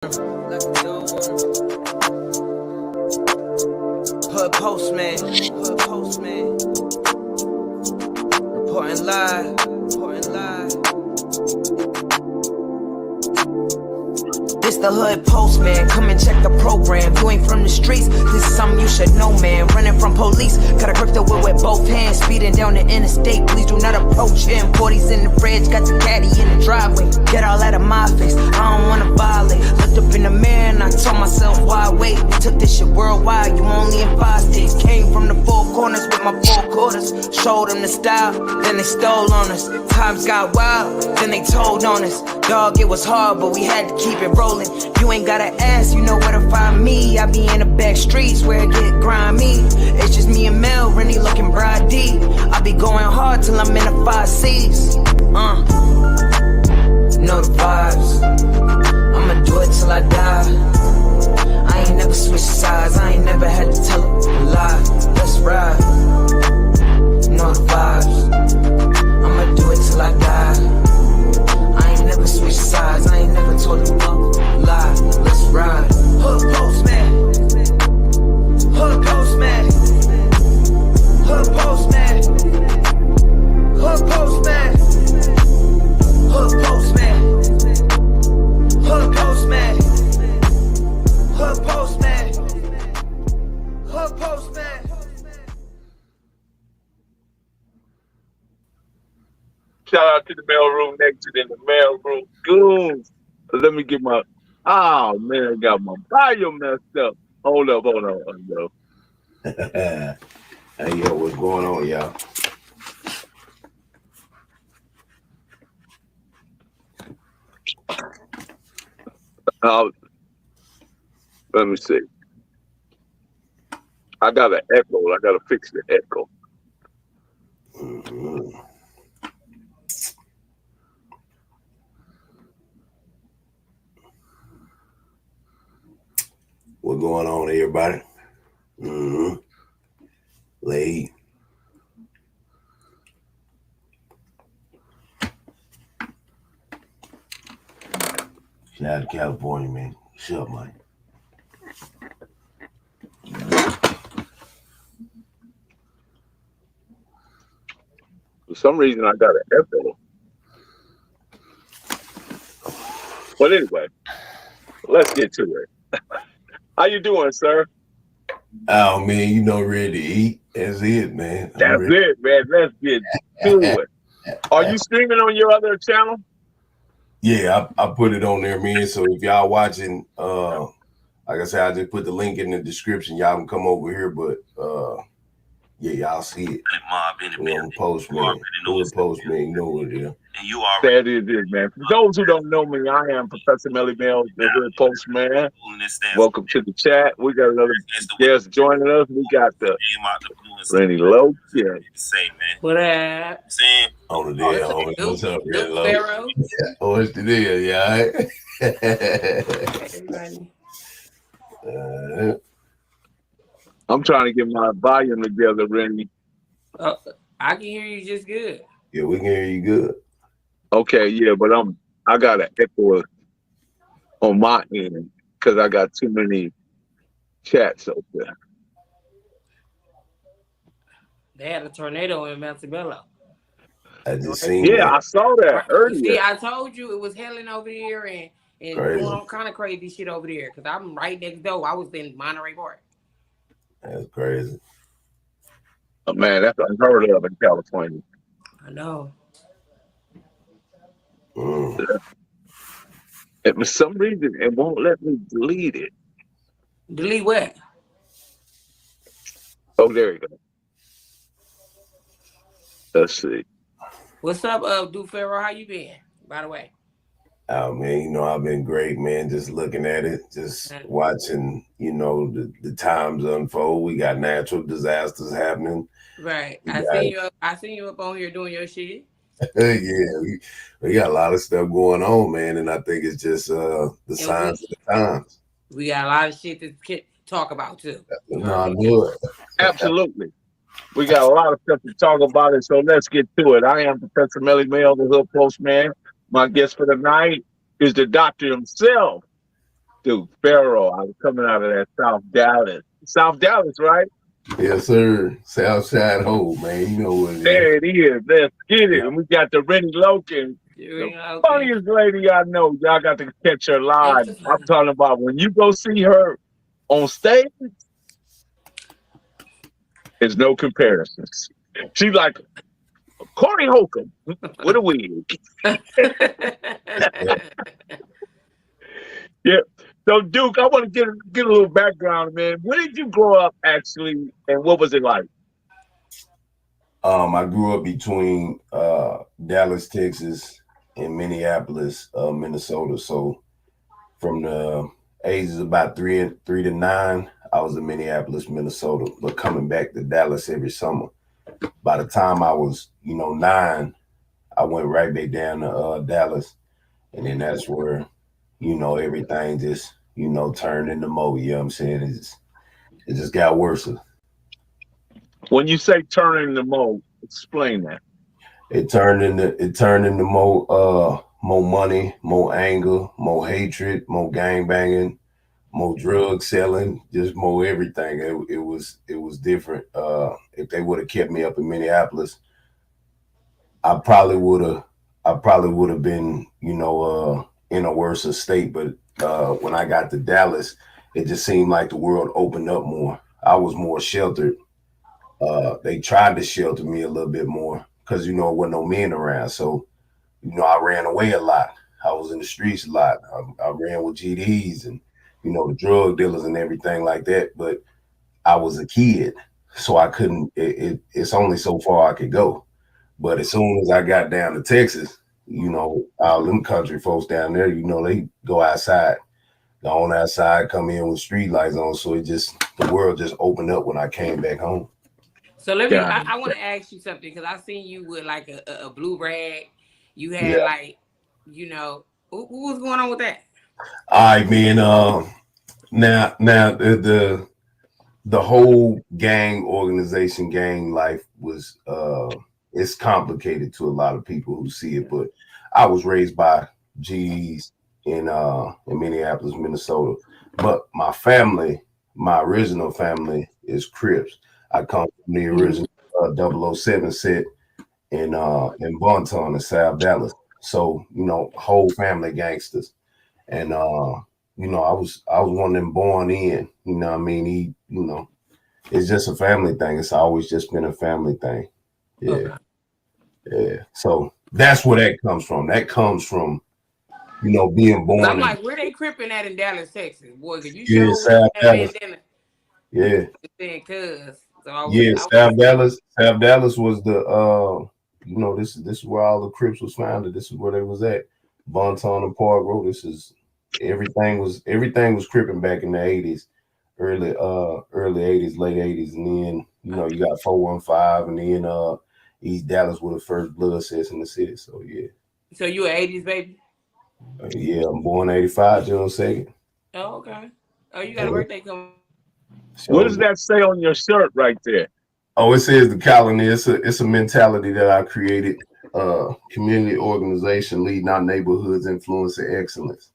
Hood postman, reporting live. This the hood postman, come and check the program. You ain't from the streets, this is something you should know, man. Running from police, gotta grip the wheel with both hands. Speeding down the interstate, please do not approach him. 40s in the fridge, got the caddy in the driveway. Get all out of my face, I don't wanna violate. Looked up in the mirror and I told myself, why wait? We took this shit worldwide, you only in 5 states. Came from the 4 corners with my 4 quarters. Showed them the style, then they stole on us. Times got wild, then they told on us. Dog, it was hard, but we had to keep it rolling. You ain't gotta ask, you know where to find me. I be in the back streets where it get grimy. It's just me and Mel, Rennie looking Brydog. I be going hard till I'm in the 5 C's. Know the vibes. I'ma do it till I die. I ain't never switched sides. I ain't never had to tell a lie. Let's ride. Know the vibes. I'ma do it till I die. I ain't never switched sides. I ain't never told a lie. Let's ride. Hood postman. Hood postman. Hood postman. Hood postman. Hood postman. Hood postman. Hood postman. Hood postman. Shout out to the mailroom next to the mailroom goons. Let me get my. Oh man, I got my bio messed up. Hold up. Hey yo, what's going on, y'all? Let me see. I got an echo. I gotta fix the echo. Mm-hmm. What's going on, everybody? Late. Shout out to California, man. Shut up, man. For some reason, I got an echo. But anyway, let's get to it. How you doing, sir? Oh man, you know, ready to eat. That's it, man. That's it, man. Let's get to it. Are you streaming on your other channel? Yeah, I put it on there, man. So if y'all watching, like I said, I just put the link in the description. Y'all can come over here, but yeah, y'all see it. Postman, Postman, you know what it is. And you are that is it, man. For those who don't know me, I am Professor Melly Bell, the Hood Postman. Welcome to the chat. We got another guest joining us. We got the Rennie Low. Yeah. What up? On the deal. What's up, Faro? Oh, it's the deal, yeah. I'm trying to get my volume together, Rennie. I can hear you just good. Yeah, we can hear you good. Okay, yeah, but I got an echo on my end because I got too many chats up there. They had a tornado in Montebello. I just seen that. I saw that earlier. See, I told you it was hailing over here and doing all kind of crazy shit over there because I'm right next door. I was in Monterey Park. That's crazy. Oh, man, that's unheard of in California. I know. And for some reason, it won't let me delete it. Delete what? Oh, there you go. Let's see. What's up, Faro? How you been, by the way? Oh, man, you know, I've been great, man. Just looking at it, just watching, you know, the times unfold. We got natural disasters happening. Right. I seen you up on here doing your shit. Yeah, we got a lot of stuff going on, man, and I think it's just the signs of the times. We got a lot of shit to talk about too. No, I knew it. Absolutely. We got a lot of stuff to talk about it, so let's get to it. I am Professor Melly Mail, the Hood Postman. My guest for the night is the doctor himself, Dude, Faro, I was coming out of that South Dallas. South Dallas, right? Yes, sir. Southside Hole, man. You know what it is. There it is. Let's get it. Yeah. And we got the Rennie Loken, the Okay. funniest lady I know. Y'all got to catch her live. It's I'm talking about when you go see her on stage, there's no comparisons. She's like Corey Holcomb with a wig. Yeah. So Duke, I want to get a little background, man. Where did you grow up actually, and what was it like? I grew up between Dallas, Texas, and Minneapolis, Minnesota. So from the ages of about three to 9, I was in Minneapolis, Minnesota, but coming back to Dallas every summer. By the time I was, 9, I went right back down to Dallas, and then that's where, everything just, turned into mo. You know what I'm saying? It just got worse. When you say turning the mode, explain that. It turned into more money, more anger, more hatred, more gang banging, more drug selling, just more everything. It was different. If they would have kept me up in Minneapolis, I probably would have been, in a worse state. But when I got to Dallas, it just seemed like the world opened up more. I was more sheltered. They tried to shelter me a little bit more because, there wasn't no men around. So, I ran away a lot. I was in the streets a lot. I ran with GDs and, the drug dealers and everything like that. But I was a kid, so I couldn't, it's only so far I could go. But as soon as I got down to Texas, all them country folks down there, they go outside, go on outside, come in with street lights on. So the world just opened up when I came back home. So let me. I want to ask you something because I seen you with like a blue rag. You had like, what was going on with that? All right, man. Now the whole gang organization, gang life was it's complicated to a lot of people who see it. But I was raised by G's in Minneapolis, Minnesota. But my family, my original family, is Crips. I come from the original 007 set in Bonton in South Dallas. So, whole family gangsters. And I was one of them born in, what I mean? It's just a family thing. It's always just been a family thing. Yeah. Okay. Yeah. So that's where that comes from. That comes from, being born. I'm like, where they cripping at in Dallas, Texas? Boy, could you show South Dallas. Yeah. South Dallas. South Dallas was the this is where all the Crips was founded. This is where they was at. Bonton and Park Road. This is everything was cripping back in the 80s, early 80s, late 80s, and then you got 415, and then East Dallas were the first blood sets in the city. So yeah. So you an 80s baby? Yeah, I'm born 85, June 2nd. Oh, okay. Oh, you got a birthday coming. So, what does that say on your shirt right there? Oh, it says the colony. It's a mentality that I created. Community organization leading our neighborhoods, influencing excellence.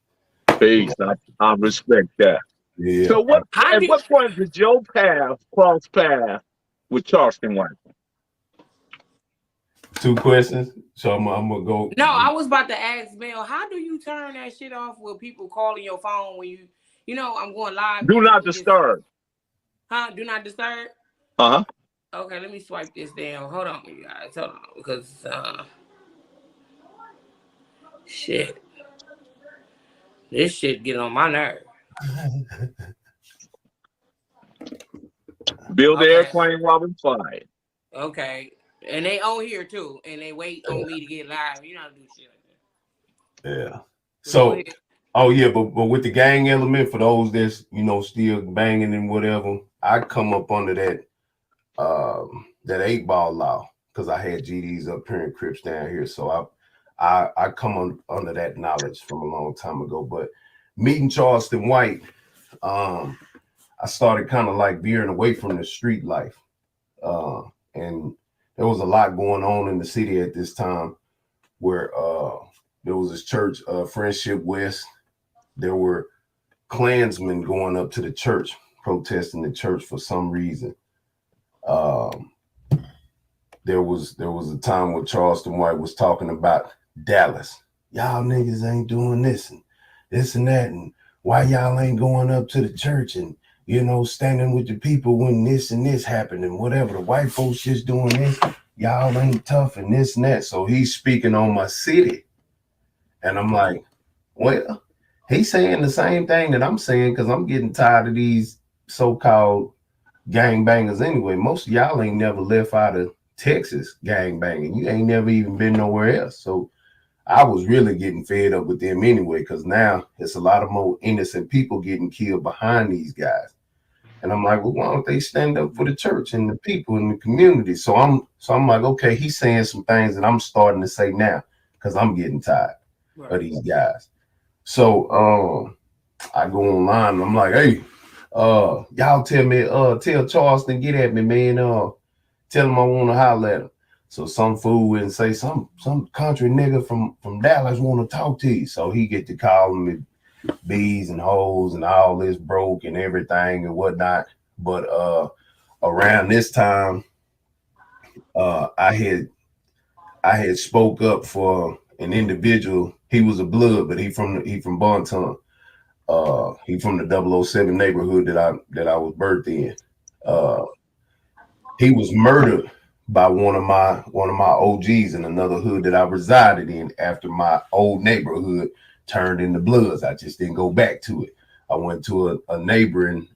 Peace. I respect that. Yeah. So at what point did your path cross paths with Charleston White? 2 questions. So I'm gonna go. No, I was about to ask Mel, how do you turn that shit off with people calling your phone when I'm going live? Do not disturb. Do not disturb? Uh-huh. Okay, let me swipe this down. Hold on, you guys. Hold on, because shit. This shit get on my nerve. Build the airplane while we fly. Okay. And they on here too. And they wait on me to get live. You know how to do shit like that. Yeah. So but with the gang element, for those that's still banging and whatever, I come up under that 8-ball law because I had GDs up here and Crips down here. So I come under that knowledge from a long time ago. But meeting Charleston White, I started kind of like veering away from the street life. And there was a lot going on in the city at this time where there was this church, Friendship West. There were Klansmen going up to the church, protesting the church for some reason. There was a time where Charleston White was talking about Dallas. Y'all niggas ain't doing this and that, and why y'all ain't going up to the church and, you know, standing with the people when this and this happened and whatever. The white folks just doing this. Y'all ain't tough and this and that. So he's speaking on my city. And I'm like, well, he's saying the same thing that I'm saying, because I'm getting tired of these so-called gangbangers anyway. Most of y'all ain't never left out of Texas gangbanging. You ain't never even been nowhere else. So I was really getting fed up with them anyway, because now it's a lot of more innocent people getting killed behind these guys. And I'm like, well, why don't they stand up for the church and the people in the community? So I'm like, okay, he's saying some things that I'm starting to say now, because I'm getting tired of these guys. So I go online and I'm like, hey, y'all tell Charleston, get at me, man. Tell him I want to holler at him. So some fool and say some country nigga from Dallas want to talk to you. So he get to calling me bees and hoes and all this broke and everything and whatnot. But around this time, I had spoke up for an individual. He was a blood, but he from Bonton. He from the 007 neighborhood that I was birthed in. He was murdered by one of my OGs in another hood that I resided in after my old neighborhood turned into Bloods. I just didn't go back to it. I went to a neighboring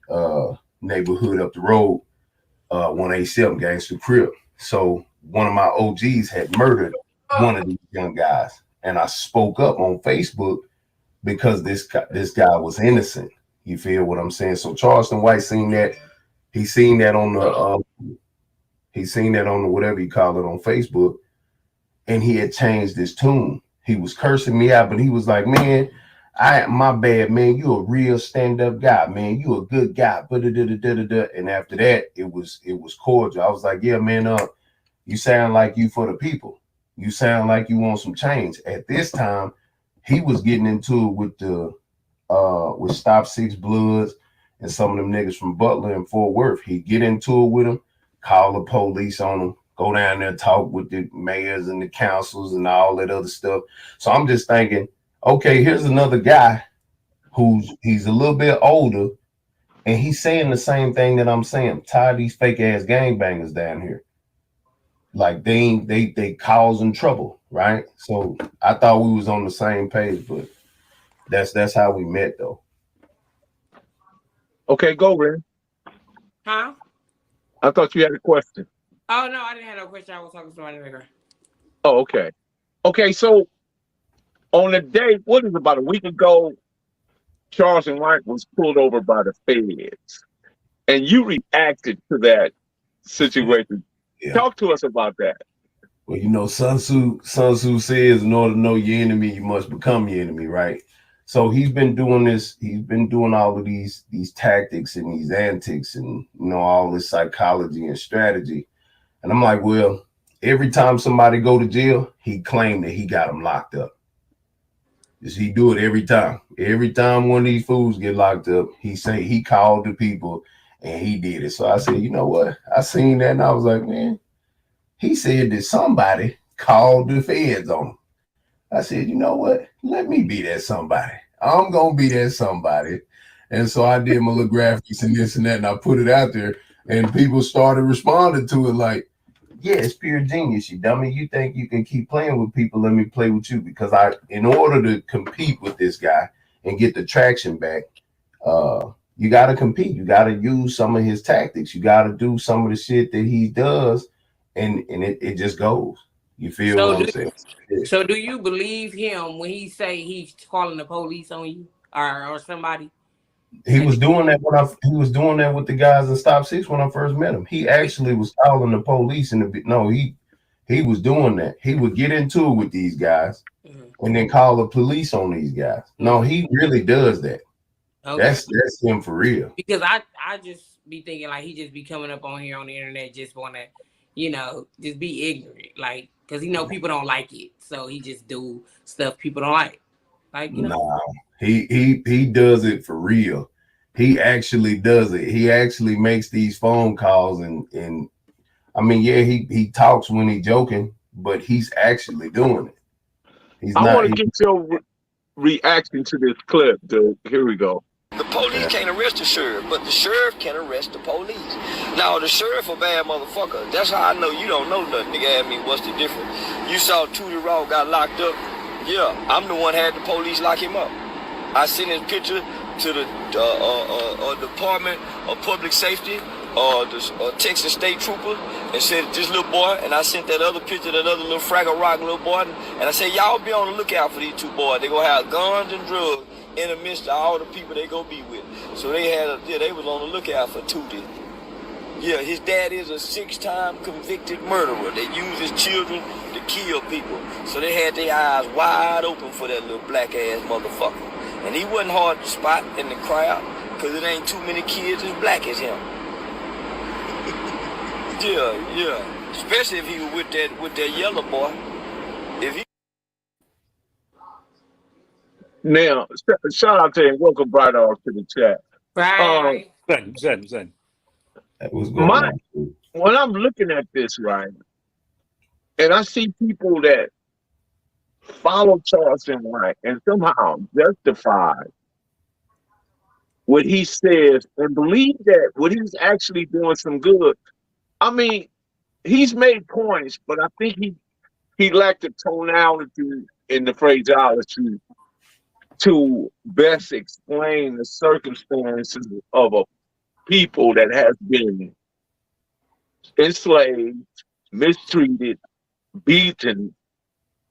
neighborhood up the road, 187 Gangster Crip. So one of my OGs had murdered one of these young guys, and I spoke up on Facebook because this guy was innocent. You feel what I'm saying? So Charleston White seen that. He seen that on the whatever you call it on Facebook, and he had changed his tune. He was cursing me out, but he was like, man, my bad, man. You a real stand-up guy, man. You a good guy. And after that, it was cordial. I was like, yeah, man, you sound like you for the people. You sound like you want some change. At this time, he was getting into it with Stop Six Bloods and some of them niggas from Butler and Fort Worth. He'd get into it with them, call the police on them, go down there, talk with the mayors and the councils and all that other stuff. So I'm just thinking, okay, here's another guy he's a little bit older, and he's saying the same thing that I'm saying. Tired of these fake ass gangbangers down here. Like they causing trouble, right? So I thought we was on the same page, but that's how we met though. Okay, go, Rennie. Huh? I thought you had a question. Oh no, I didn't have no question. I was talking to somebody later. Oh, okay. Okay, so on the day, what is it, about a week ago, Charleston White was pulled over by the feds, and you reacted to that situation. Yeah. Talk to us about that. Well, you know, Sun Tzu says, in order to know your enemy, you must become your enemy, right? So he's been doing this. He's been doing all of these tactics and these antics and, you know, all this psychology and strategy. And I'm like, well, every time somebody go to jail, he claimed that he got them locked up. Just he do it every time. Every time one of these fools get locked up, he say he called the people and he did it. So I said, you know what? I seen that and I was like, man, he said that somebody called the feds on him. I said, you know what? Let me be that somebody. I'm going to be that somebody. And so I did my little graphics and this and that, and I put it out there, and people started responding to it like, yeah, it's pure genius, you dummy. You think you can keep playing with people? Let me play with you, because in order to compete with this guy and get the traction back, you got to compete. You got to use some of his tactics. You got to do some of the shit that he does, and it just goes. You feel what I'm saying? Yeah. So do you believe him when he say he's calling the police on you or somebody? He was doing that with the guys in Stop Six when I first met him. He actually was calling the police he was doing that. He would get into it with these guys and then call the police on these guys. No, he really does that. Okay. That's him for real. Because I just be thinking like he just be coming up on here on the internet just want to, you know, just be ignorant, like, because people don't like it, so he just do stuff people don't like. Like, you know. Nah, he does it for real. He actually does it. He actually makes these phone calls and I mean, yeah, he talks when he's joking, but he's actually doing it. He's I not. want to get your reaction to this clip, dude. Here we go. The police can't arrest the sheriff, but the sheriff can arrest the police. Now, the sheriff a bad motherfucker. That's how I know you don't know nothing, nigga. Ask me, what's the difference? You saw Tootie Raw got locked up. Yeah, I'm the one had the police lock him up. I sent his picture to the Department of Public Safety, the Texas State Trooper, and said, this little boy, and I sent that other picture, that other little Fraggle Rock little boy, and I said, y'all be on the lookout for these two boys. They gonna have guns and drugs in the midst of all the people they gonna be with. So they was on the lookout for Tootie. Yeah, his dad is a 6-time convicted murderer that uses children to kill people. So they had their eyes wide open for that little black ass motherfucker. And he wasn't hard to spot in the crowd, cause it ain't too many kids as black as him. Yeah. Especially if he was with that yellow boy. If he Now, shout out to him. Welcome Brydog to the chat. Right. Zen. That was going on. When I'm looking at this, right, and I see people that follow Charleston White and somehow justify what he says and believe that what he's actually doing some good. I mean, he's made points, but I think he lacked the tonality and the phraseology to best explain the circumstances of a people that has been enslaved, mistreated, beaten,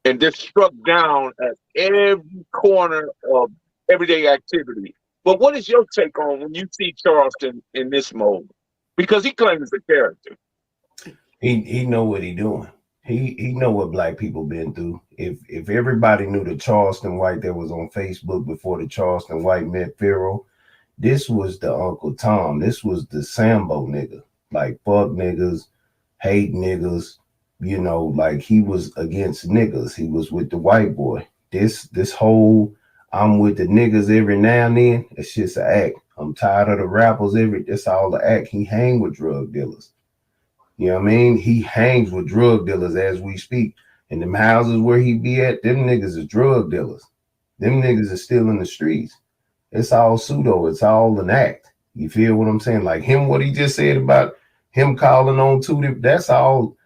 and just struck down at every corner of everyday activity. But what is your take on when you see Charleston in this mode? Because he claims the character. He know what he doing. He know what black people been through. If everybody knew the Charleston White that was on Facebook before the Charleston White met Faro, this was the Uncle Tom. This was the Sambo nigga. Like, fuck niggas, hate niggas, you know, like he was against niggas. He was with the white boy. This whole I'm with the niggas every now and then, it's just an act. I'm tired of the rappers that's all the act. He hang with drug dealers. You know what I mean? He hangs with drug dealers as we speak. And them houses where he be at, them niggas is drug dealers. Them niggas is still in the streets. It's all pseudo. It's all an act. You feel what I'm saying? Like him, what he just said about him calling on Tootie, that's all.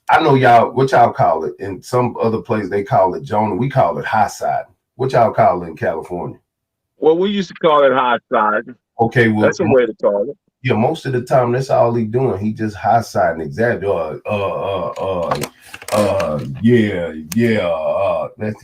I know y'all, what y'all call it? In some other place, they call it Jonah. We call it high side. What y'all call it in California? Well, we used to call it high side. Okay, well, that's a way to call it. Yeah, most of the time, that's all he doing. He just high siding exactly.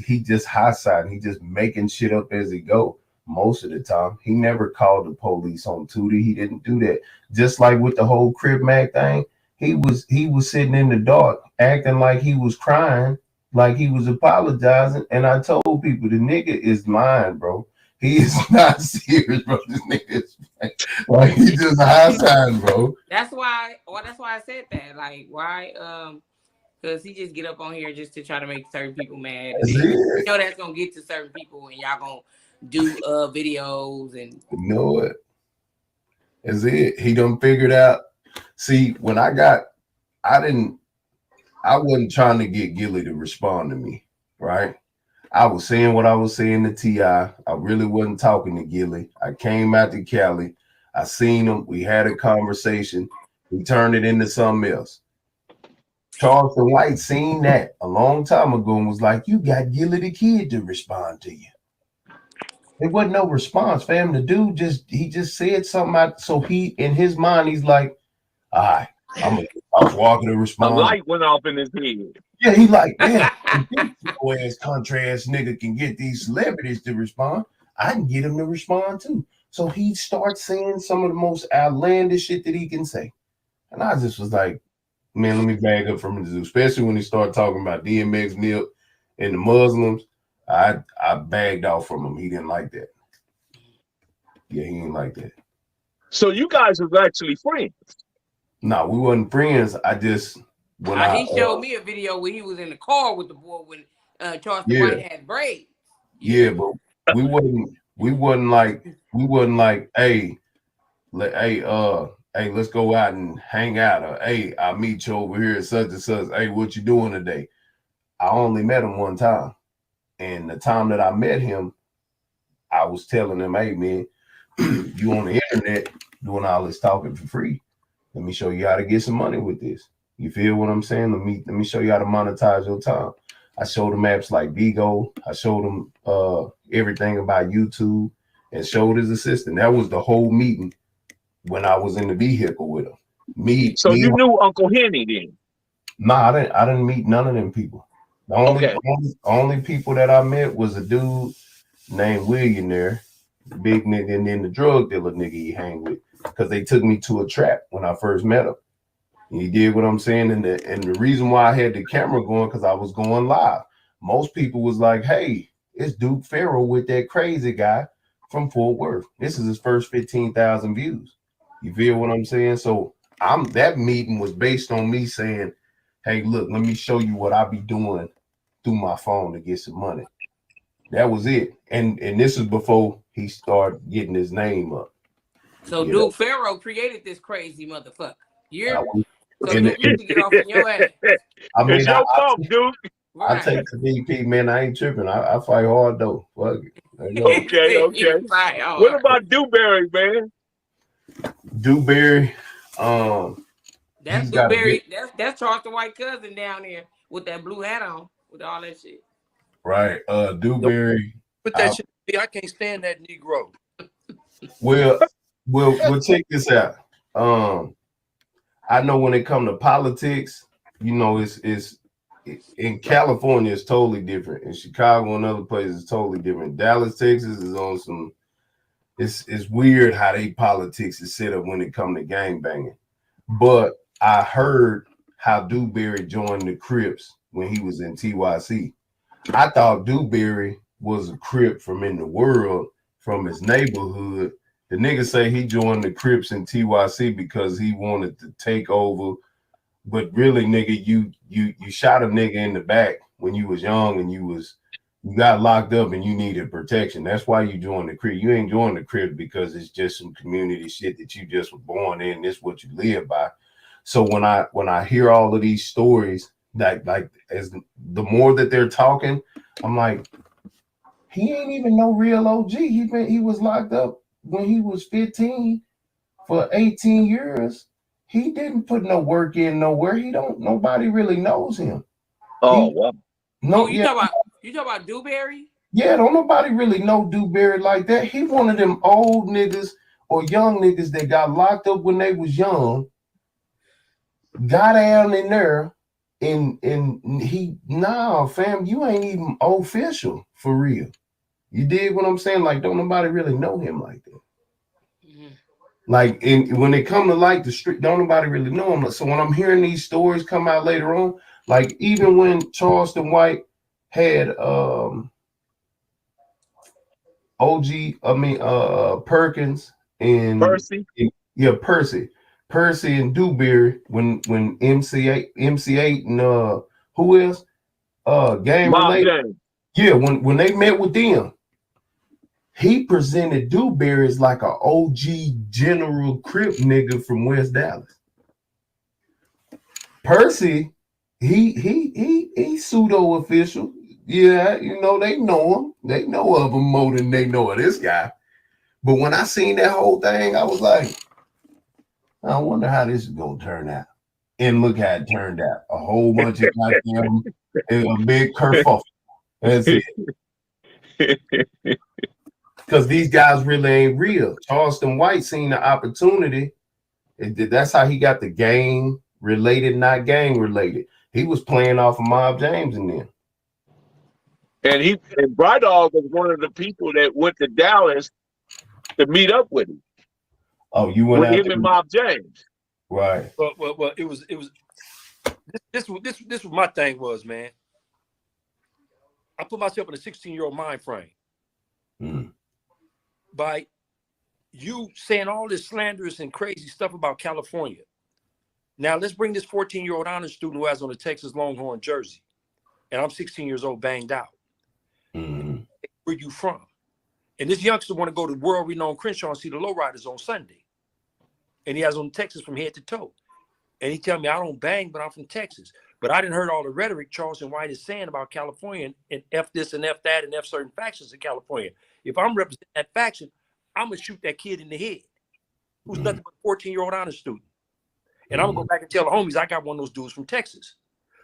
He just high siding. He just making shit up as he go. Most of the time, he never called the police on Tootie. He didn't do that. Just like with the whole Crib Mac thing, he was sitting in the dark, acting like he was crying, like he was apologizing. And I told people, the nigga is mine, bro. He is not serious, bro. This nigga is like he just high sign, bro. That's why I said that. Like, why? Because he just get up on here just to try to make certain people mad. You know that's gonna get to certain people, and y'all gonna do videos and you know it. Is it? He done figured out. See, when I wasn't trying to get Gilly to respond to me, right? I was saying what I was saying to T.I. I really wasn't talking to Gilly. I came out to Cali. I seen him. We had a conversation. We turned it into something else. Charleston White seen that a long time ago and was like, you got Gilly the Kid to respond to you. There wasn't no response, fam. The dude he just said something. So he, in his mind, he's like, all right, I was walking to respond. A light went off in his head. Yeah, he like, man, this country ass nigga can get these celebrities to respond. I can get him to respond too. So he starts saying some of the most outlandish shit that he can say. And I just was like, man, let me bag up from the zoo. Especially when he started talking about DMX, Nip, and the Muslims. I bagged off from him. He didn't like that. Yeah, he didn't like that. So you guys was actually friends? No, we wasn't friends. He showed me a video where he was in the car with the boy when Charleston White had braids. Yeah, but we wasn't like, hey, hey, let's go out and hang out, or hey, I'll meet you over here at such and such. Hey, what you doing today? I only met him one time, and the time that I met him, I was telling him, hey man, you on the internet doing all this talking for free. Let me show you how to get some money with this. You feel what I'm saying? Let me show you how to monetize your time. I showed him apps like Bigo. I showed him everything about YouTube, and showed his assistant. That was the whole meeting when I was in the vehicle with him. So you knew Uncle Henny then? Nah, I didn't meet none of them people. The only people that I met was a dude named William there, big nigga, and then the drug dealer nigga he hang with, because they took me to a trap when I first met him. And you did what I'm saying, and the reason why I had the camera going, because I was going live. Most people was like, hey, it's Duke Faro with that crazy guy from Fort Worth. This is his first 15,000 views. You feel what I'm saying? So that meeting was based on me saying, hey, look, let me show you what I be doing through my phone to get some money. That was it. And this is before he started getting his name up. So Duke Faro created this crazy motherfucker. So and, Duke used to get off on your ass. I mean, it's your fault, Duke. I take the DP, man. I ain't tripping. I fight hard though. Fuck it. Okay. What about Dewberry, man? Dewberry, that's Dewberry. That's Charles the White cousin down there with that blue hat on, with all that shit. Right. Dewberry. Put that shit. I can't stand that Negro. We'll check this out. I know when it comes to politics, you know, it's in California it's totally different. In Chicago and other places it's totally different. Dallas, Texas is on some. It's weird how they politics is set up when it comes to gang banging. But I heard how Dewberry joined the Crips when he was in TYC. I thought Dewberry was a Crip from in the world, from his neighborhood. The nigga say he joined the Crips in TYC because he wanted to take over. But really, nigga, you shot a nigga in the back when you was young and you got locked up and you needed protection. That's why you joined the Crip. You ain't joined the Crip because it's just some community shit that you just were born in. This is what you live by. So when I hear all of these stories, like as the more that they're talking, I'm like, he ain't even no real OG. He was locked up when he was 15 for 18 years. He didn't put no work in nowhere. Nobody really knows him. Wow. No, you talk about Dewberry? Yeah, don't nobody really know Dewberry like that. He one of them old niggas or young niggas that got locked up when they was young, got down in there, and fam, you ain't even official for real. You dig what I'm saying? Like, don't nobody really know him like that. Mm-hmm. Like, when they come to like the street, don't nobody really know him. So when I'm hearing these stories come out later on, like even when Charleston White had Perkins and Percy and Dewberry, when MC8 and who else? Game related. Yeah, when they met with them, he presented Dewberry as like an OG General Crip nigga from West Dallas. Percy, he pseudo official. Yeah, you know, they know him. They know of him more than they know of this guy. But when I seen that whole thing, I was like, I wonder how this is gonna turn out. And look how it turned out. A whole bunch of goddamn a big kerfuffle. That's it. Because these guys really ain't real. Charleston White seen the opportunity. That's how he got the gang related, not gang related. He was playing off of Mob James and them. And Brydog was one of the people that went to Dallas to meet up with him. Oh, you went with him and Mob James. Right. Well, it was this was my thing was, man. I put myself in a 16-year-old mind frame. By you saying all this slanderous and crazy stuff about California. Now let's bring this 14-year-old honors student who has on a Texas Longhorn jersey, and I'm 16 years old, banged out. where you from? And this youngster want to go to world-renowned Crenshaw and see the lowriders on Sunday. And he has on Texas from head to toe. And he tell me, I don't bang, but I'm from Texas. But I didn't heard all the rhetoric Charleston White is saying about California and F this and F that and F certain factions in California. If I'm representing that faction, I'm going to shoot that kid in the head who's nothing but a 14-year-old honor student. And I'm going to go back and tell the homies I got one of those dudes from Texas.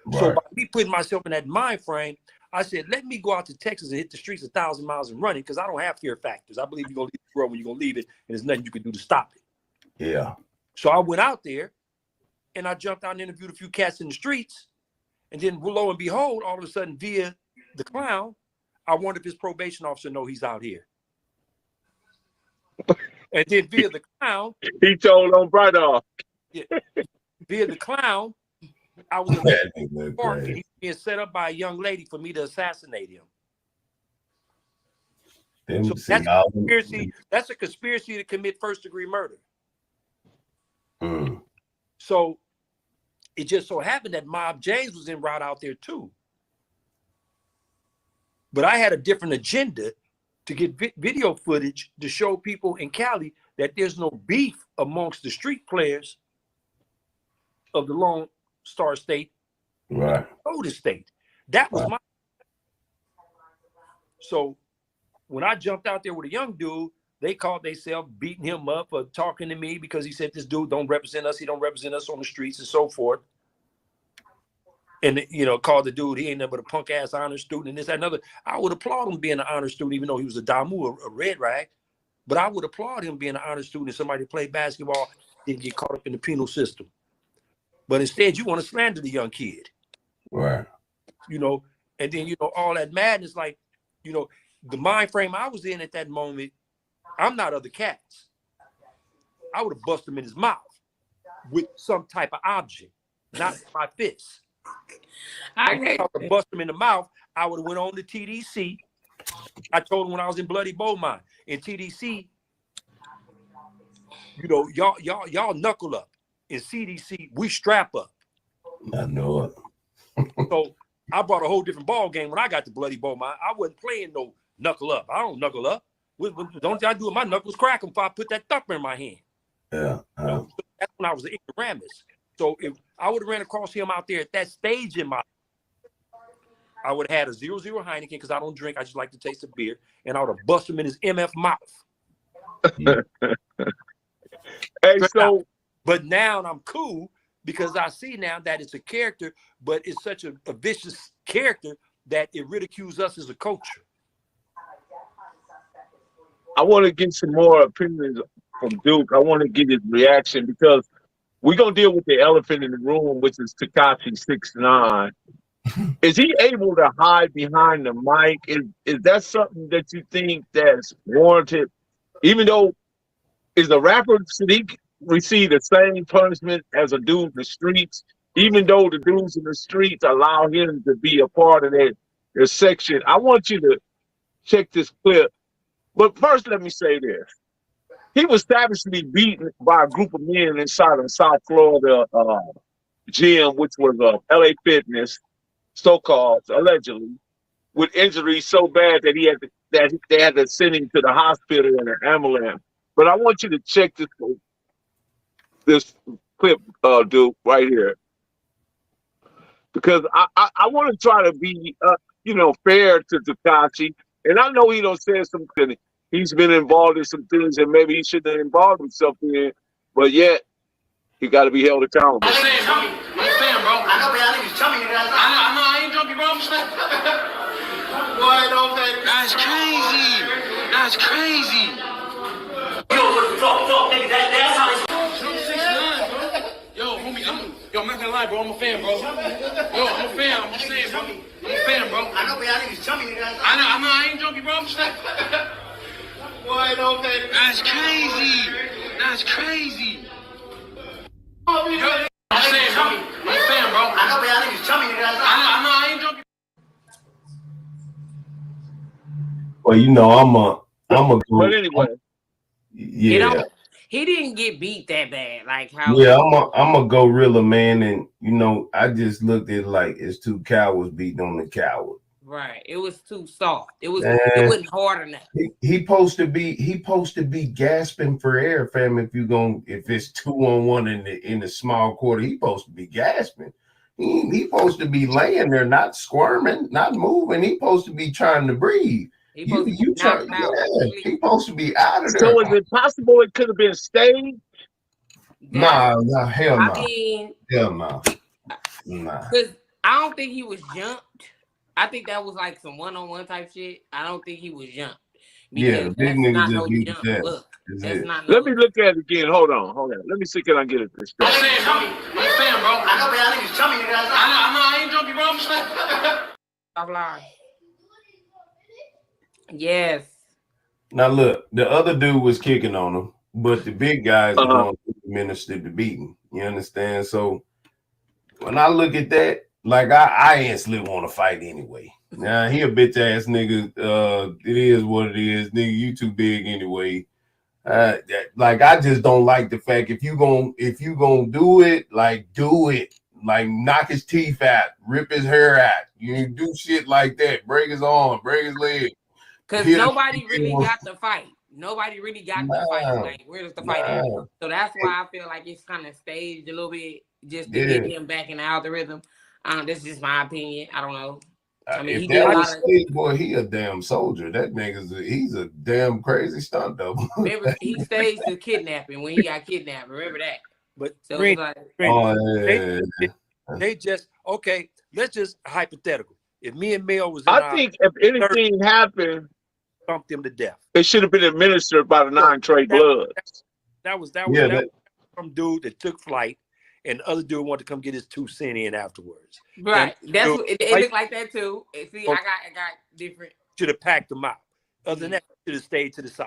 Right. So by me putting myself in that mind frame, I said, let me go out to Texas and hit the streets 1,000 miles and running because I don't have fear factors. I believe you're going to leave the world when you're going to leave it, and there's nothing you can do to stop it. Yeah. So I went out there, and I jumped out and interviewed a few cats in the streets, and then lo and behold, all of a sudden, via the clown, I wonder if his probation officer know he's out here. And then via the clown, he told on Brydog. Yeah, via the clown, I was in the park, and he's being set up by a young lady for me to assassinate him. So that's a conspiracy. That's a conspiracy to commit first-degree murder. So it just so happened that Mob James was en route out there too. But I had a different agenda to get video footage to show people in Cali that there's no beef amongst the street players of the Lone Star State, right? Dakota State. That was my. So when I jumped out there with a young dude, they called themselves beating him up or talking to me because he said this dude don't represent us. He don't represent us on the streets and so forth. And, called the dude, he ain't nothing but a punk ass honor student and this, that, another. I would applaud him being an honor student, even though he was a Damu, a red rag. But I would applaud him being an honor student if somebody played basketball, didn't get caught up in the penal system. But instead, you want to slander the young kid. Right. And then, all that madness, like, the mind frame I was in at that moment, I'm not other cats. I would have busted him in his mouth with some type of object, not with my fist. I would have busted him in the mouth. I would have went on to TDC. I told him when I was in Bloody Bow Mine. In TDC, y'all knuckle up. In CDC, we strap up. I know it. So I brought a whole different ball game when I got to Bloody Bow Mine. I wasn't playing no knuckle up. I don't knuckle up. Don't y'all do it? My knuckles crack them if I put that thumper in my hand. Yeah. So that's when I was an ignoramus. So if I would have ran across him out there at that stage in my, I would have had a 0-0 Heineken because I don't drink. I just like to taste the beer, and I would have busted him in his MF mouth. Hey, so. But now I'm cool because I see now that it's a character, but it's such a vicious character that it ridicules us as a culture. I want to get some more opinions from Duke. I want to get his reaction because we're going to deal with the elephant in the room, which is Tekashi 6ix9ine. Is he able to hide behind the mic? Is that something that you think that's warranted? Even though, is the rapper, should he receive the same punishment as a dude in the streets, even though the dudes in the streets allow him to be a part of their section? I want you to check this clip. But first, let me say this. He was savagely beaten by a group of men inside of South Florida gym, which was LA Fitness, so-called, allegedly, with injuries so bad that they had to send him to the hospital in an ambulance. But I want you to check this clip, Duke, right here, because I want to try to be, fair to Tekashi, and I know he don't say something. He's been involved in some things that maybe he shouldn't have involved himself in, but yet he got to be held accountable. I'm saying, bro. I know, but y'all niggas chummy, you guys. I know, I ain't drunk, bro. I'm saying. Boy, don't say. That's crazy. That's crazy. Yo, talk, nigga. That's how it's. 6ix9ine, bro. Yo, homie, I'm not gonna lie, bro. I'm a fan, bro. Yo, I'm a fan. I'm saying, bro. I'm a fan, bro. I know, but y'all niggas chummy, you guys. I know, I ain't drunk, bro. I'm saying. Boy, don't say. That's crazy. That's crazy. I'm saying, bro. I'm a fan, bro. I know, but y'all niggas chummy, you guys. I know, I ain't drunk. Well, I'm a. But anyway, yeah. He didn't get beat that bad, like how. Yeah, I'm a gorilla, man, and I just looked at it like it's two cowards beating on the coward. Right. It was too soft. It wasn't hard enough. He supposed to be gasping for air, fam. If it's 2-on-1 in the small quarter, he supposed to be gasping. He supposed to be laying there, not squirming, not moving. He supposed to be trying to breathe. He supposed to be out of there. So is it possible it could have been staged? Nah, hell no. I mean, hell no. Nah. Because I don't think he was jumped. I think that was like some one-on-one type shit. I don't think he was jumped. Yeah, big nigga just beat his ass. Let me look at it again. Hold on. Let me see can I get it this I'm saying, I'm saying, bro. I know, but y'all niggas chummy. I ain't jumpy, bro. I'm lying. Yes. Now look, the other dude was kicking on him, but the big guys administered the beating. You understand? So when I look at that, like I instantly want to fight anyway. Now he a bitch ass nigga. It is what it is, nigga. You too big anyway. Like I just don't like the fact if you gonna do it, like do it. Like knock his teeth out, rip his hair out. You do shit like that. Break his arm, break his leg. Because nobody really got the fight. Nobody really got the fight. Like, where's the fight at? So that's why I feel like it's kind of staged a little bit just to get him back in the algorithm. This is just my opinion. I don't know. I mean, he did a lot of boy. He a damn soldier. That he's a damn crazy stunt double. Remember, he staged the kidnapping when he got kidnapped. Remember that? But so Rennie, like, they just okay. Let's just hypothetical. If me and Mel was, I think if anything happened, thumped him to death. It should have been administered by the non-trade blood. That was from dude that took flight, and the other dude wanted to come get his 2 cents in afterwards. Right. That's what it looked like that too. See, I got different. Should have packed them out. Other than that, should have stayed to the side.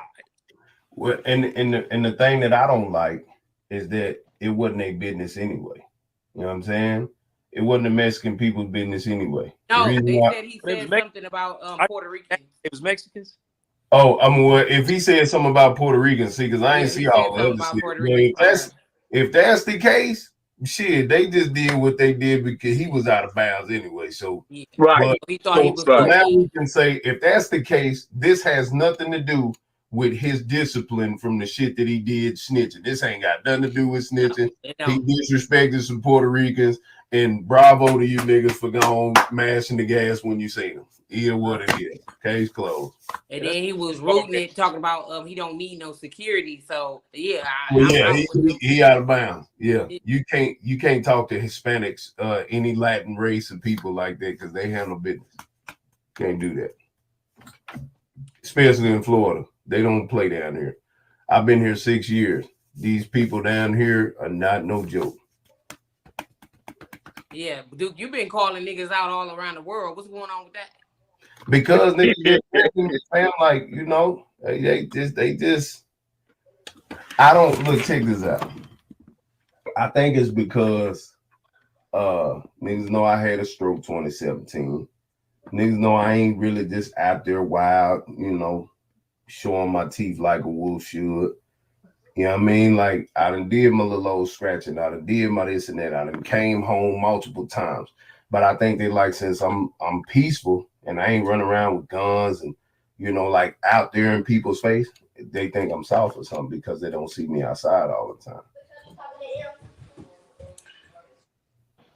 Well, and the thing that I don't like is that it wasn't their business anyway. You know what I'm saying? It wasn't the Mexican people's business anyway. No, they said he said something about Puerto Ricans. It was Mexicans. Oh, well, if he said something about Puerto Ricans, see, because I ain't see all the other shit. If that's the case, shit, they just did what they did because he was out of bounds anyway. So right, he thought he was now we can say if that's the case, this has nothing to do with his discipline from the shit that he did snitching. This ain't got nothing to do with snitching. He disrespected some Puerto Ricans, and bravo to you niggas for going mashing the gas when you seen him. Either what it is. Case closed. And then he was rooting it, talking about he don't need no security. So yeah, he out of bounds. Yeah, you can't talk to Hispanics, any Latin race of people like that because they handle business. Can't do that, especially in Florida. They don't play down here. I've been here 6 years. These people down here are not no joke. Yeah, Duke, you've been calling niggas out all around the world. What's going on with that? Because niggas fam, like, you know, they just I don't look, check this out. I think it's because niggas know I had a stroke 2017. Niggas know I ain't really just out there wild, you know, showing my teeth like a wolf should. You know what I mean? Like, I done did my little old scratching. I done did my this and that. I done came home multiple times. But I think they like, since I'm peaceful and I ain't running around with guns and, you know, like out there in people's face, they think I'm soft or something because they don't see me outside all the time.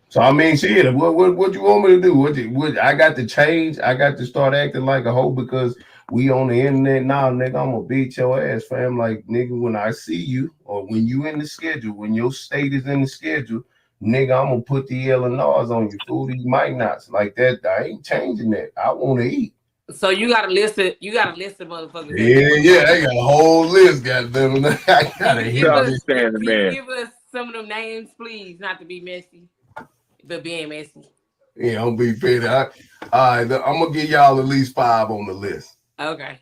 So, I mean, shit, what you want me to do? What I got to change? I got to start acting like a hoe because we on the internet now, nigga. I'm gonna beat your ass, fam. Like, nigga, when I see you or when you in the schedule, when your state is in the schedule, nigga, I'm gonna put the Illinois on you, fool. These might not like that. I ain't changing that. I want to eat. So you got a list of motherfuckers. Yeah, I got a whole list, goddamn. I gotta hear this. Give us some of them names, please, not to be messy, but being messy. Yeah, don't be petty. All right, I'm gonna give y'all at least 5 on the list. Okay.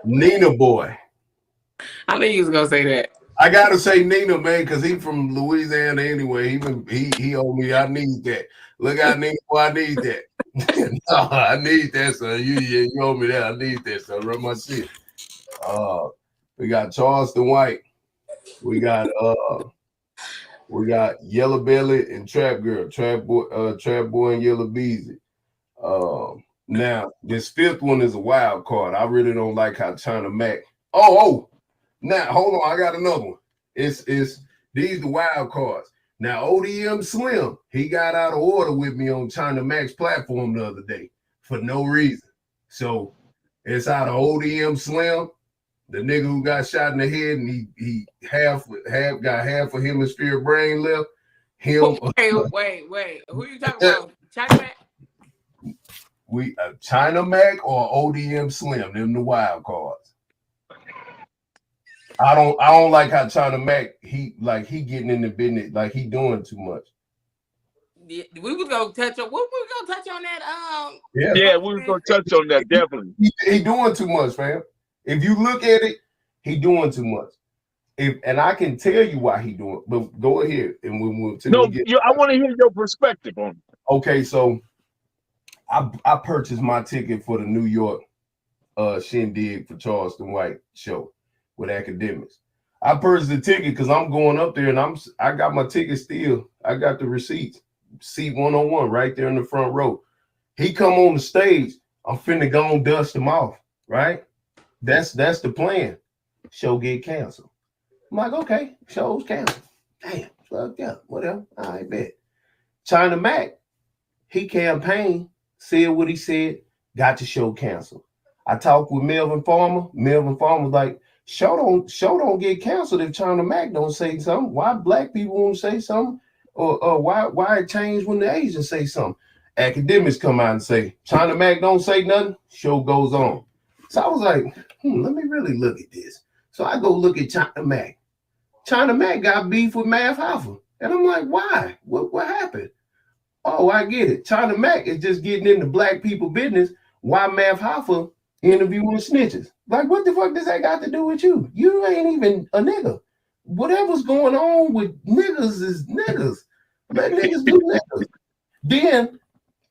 Nina boy. I knew you was gonna say that. I gotta say Nina, man, because he from Louisiana anyway. He owe me. I need that. Look out, Nina boy, I need that. No, I need that, son. You owe me that. I need that, son. Run my shit. We got Charleston White. We got We got Yellow Belly and Trap Girl, Trap Boy and Yellow Beezy. Now this fifth one is a wild card. I really don't like how China Mac. Oh, now hold on, I got another one. It's these the wild cards. Now ODM Slim, he got out of order with me on China Mac's platform the other day for no reason. So it's out of ODM Slim, the nigga who got shot in the head, and he got half of hemisphere brain left. Him. Wait. Who you talking about? China Mac? We China Mac or ODM Slim, them the wild cards. I don't like how China Mac he getting in the business, like he doing too much. Yeah, we was gonna touch on that. Yeah, we was gonna touch on that definitely. He doing too much, fam. If you look at it, he doing too much. And I can tell you why he doing, but go ahead and we move to. I want to hear your perspective on it. Okay, so I purchased my ticket for the New York shindig for Charleston White show with academics. I purchased the ticket because I'm going up there, and I got my ticket still. I got the receipts, seat 101 right there in the front row. He come on the stage, I'm finna go and dust him off, right? That's the plan. Show get canceled. I'm like, okay, show's canceled. Damn, fuck yeah, whatever. I bet. China Mac, he campaigned, said what he said, got the show canceled. I talked with Melvin Farmer. Melvin Farmer was like, show don't get canceled if China Mac don't say something. Why black people won't say something? Or why it changed when the Asians say something? Academics come out and say, China Mac don't say nothing, show goes on. So I was like, let me really look at this. So I go look at China Mac. China Mac got beef with Mav Hoffa. And I'm like, why? What happened? Oh, I get it. China Mac is just getting into black people business. Why Mav Hoffa interviewing snitches? Like, what the fuck does that got to do with you? You ain't even a nigga. Whatever's going on with niggas is niggas. Let niggas do niggas. Then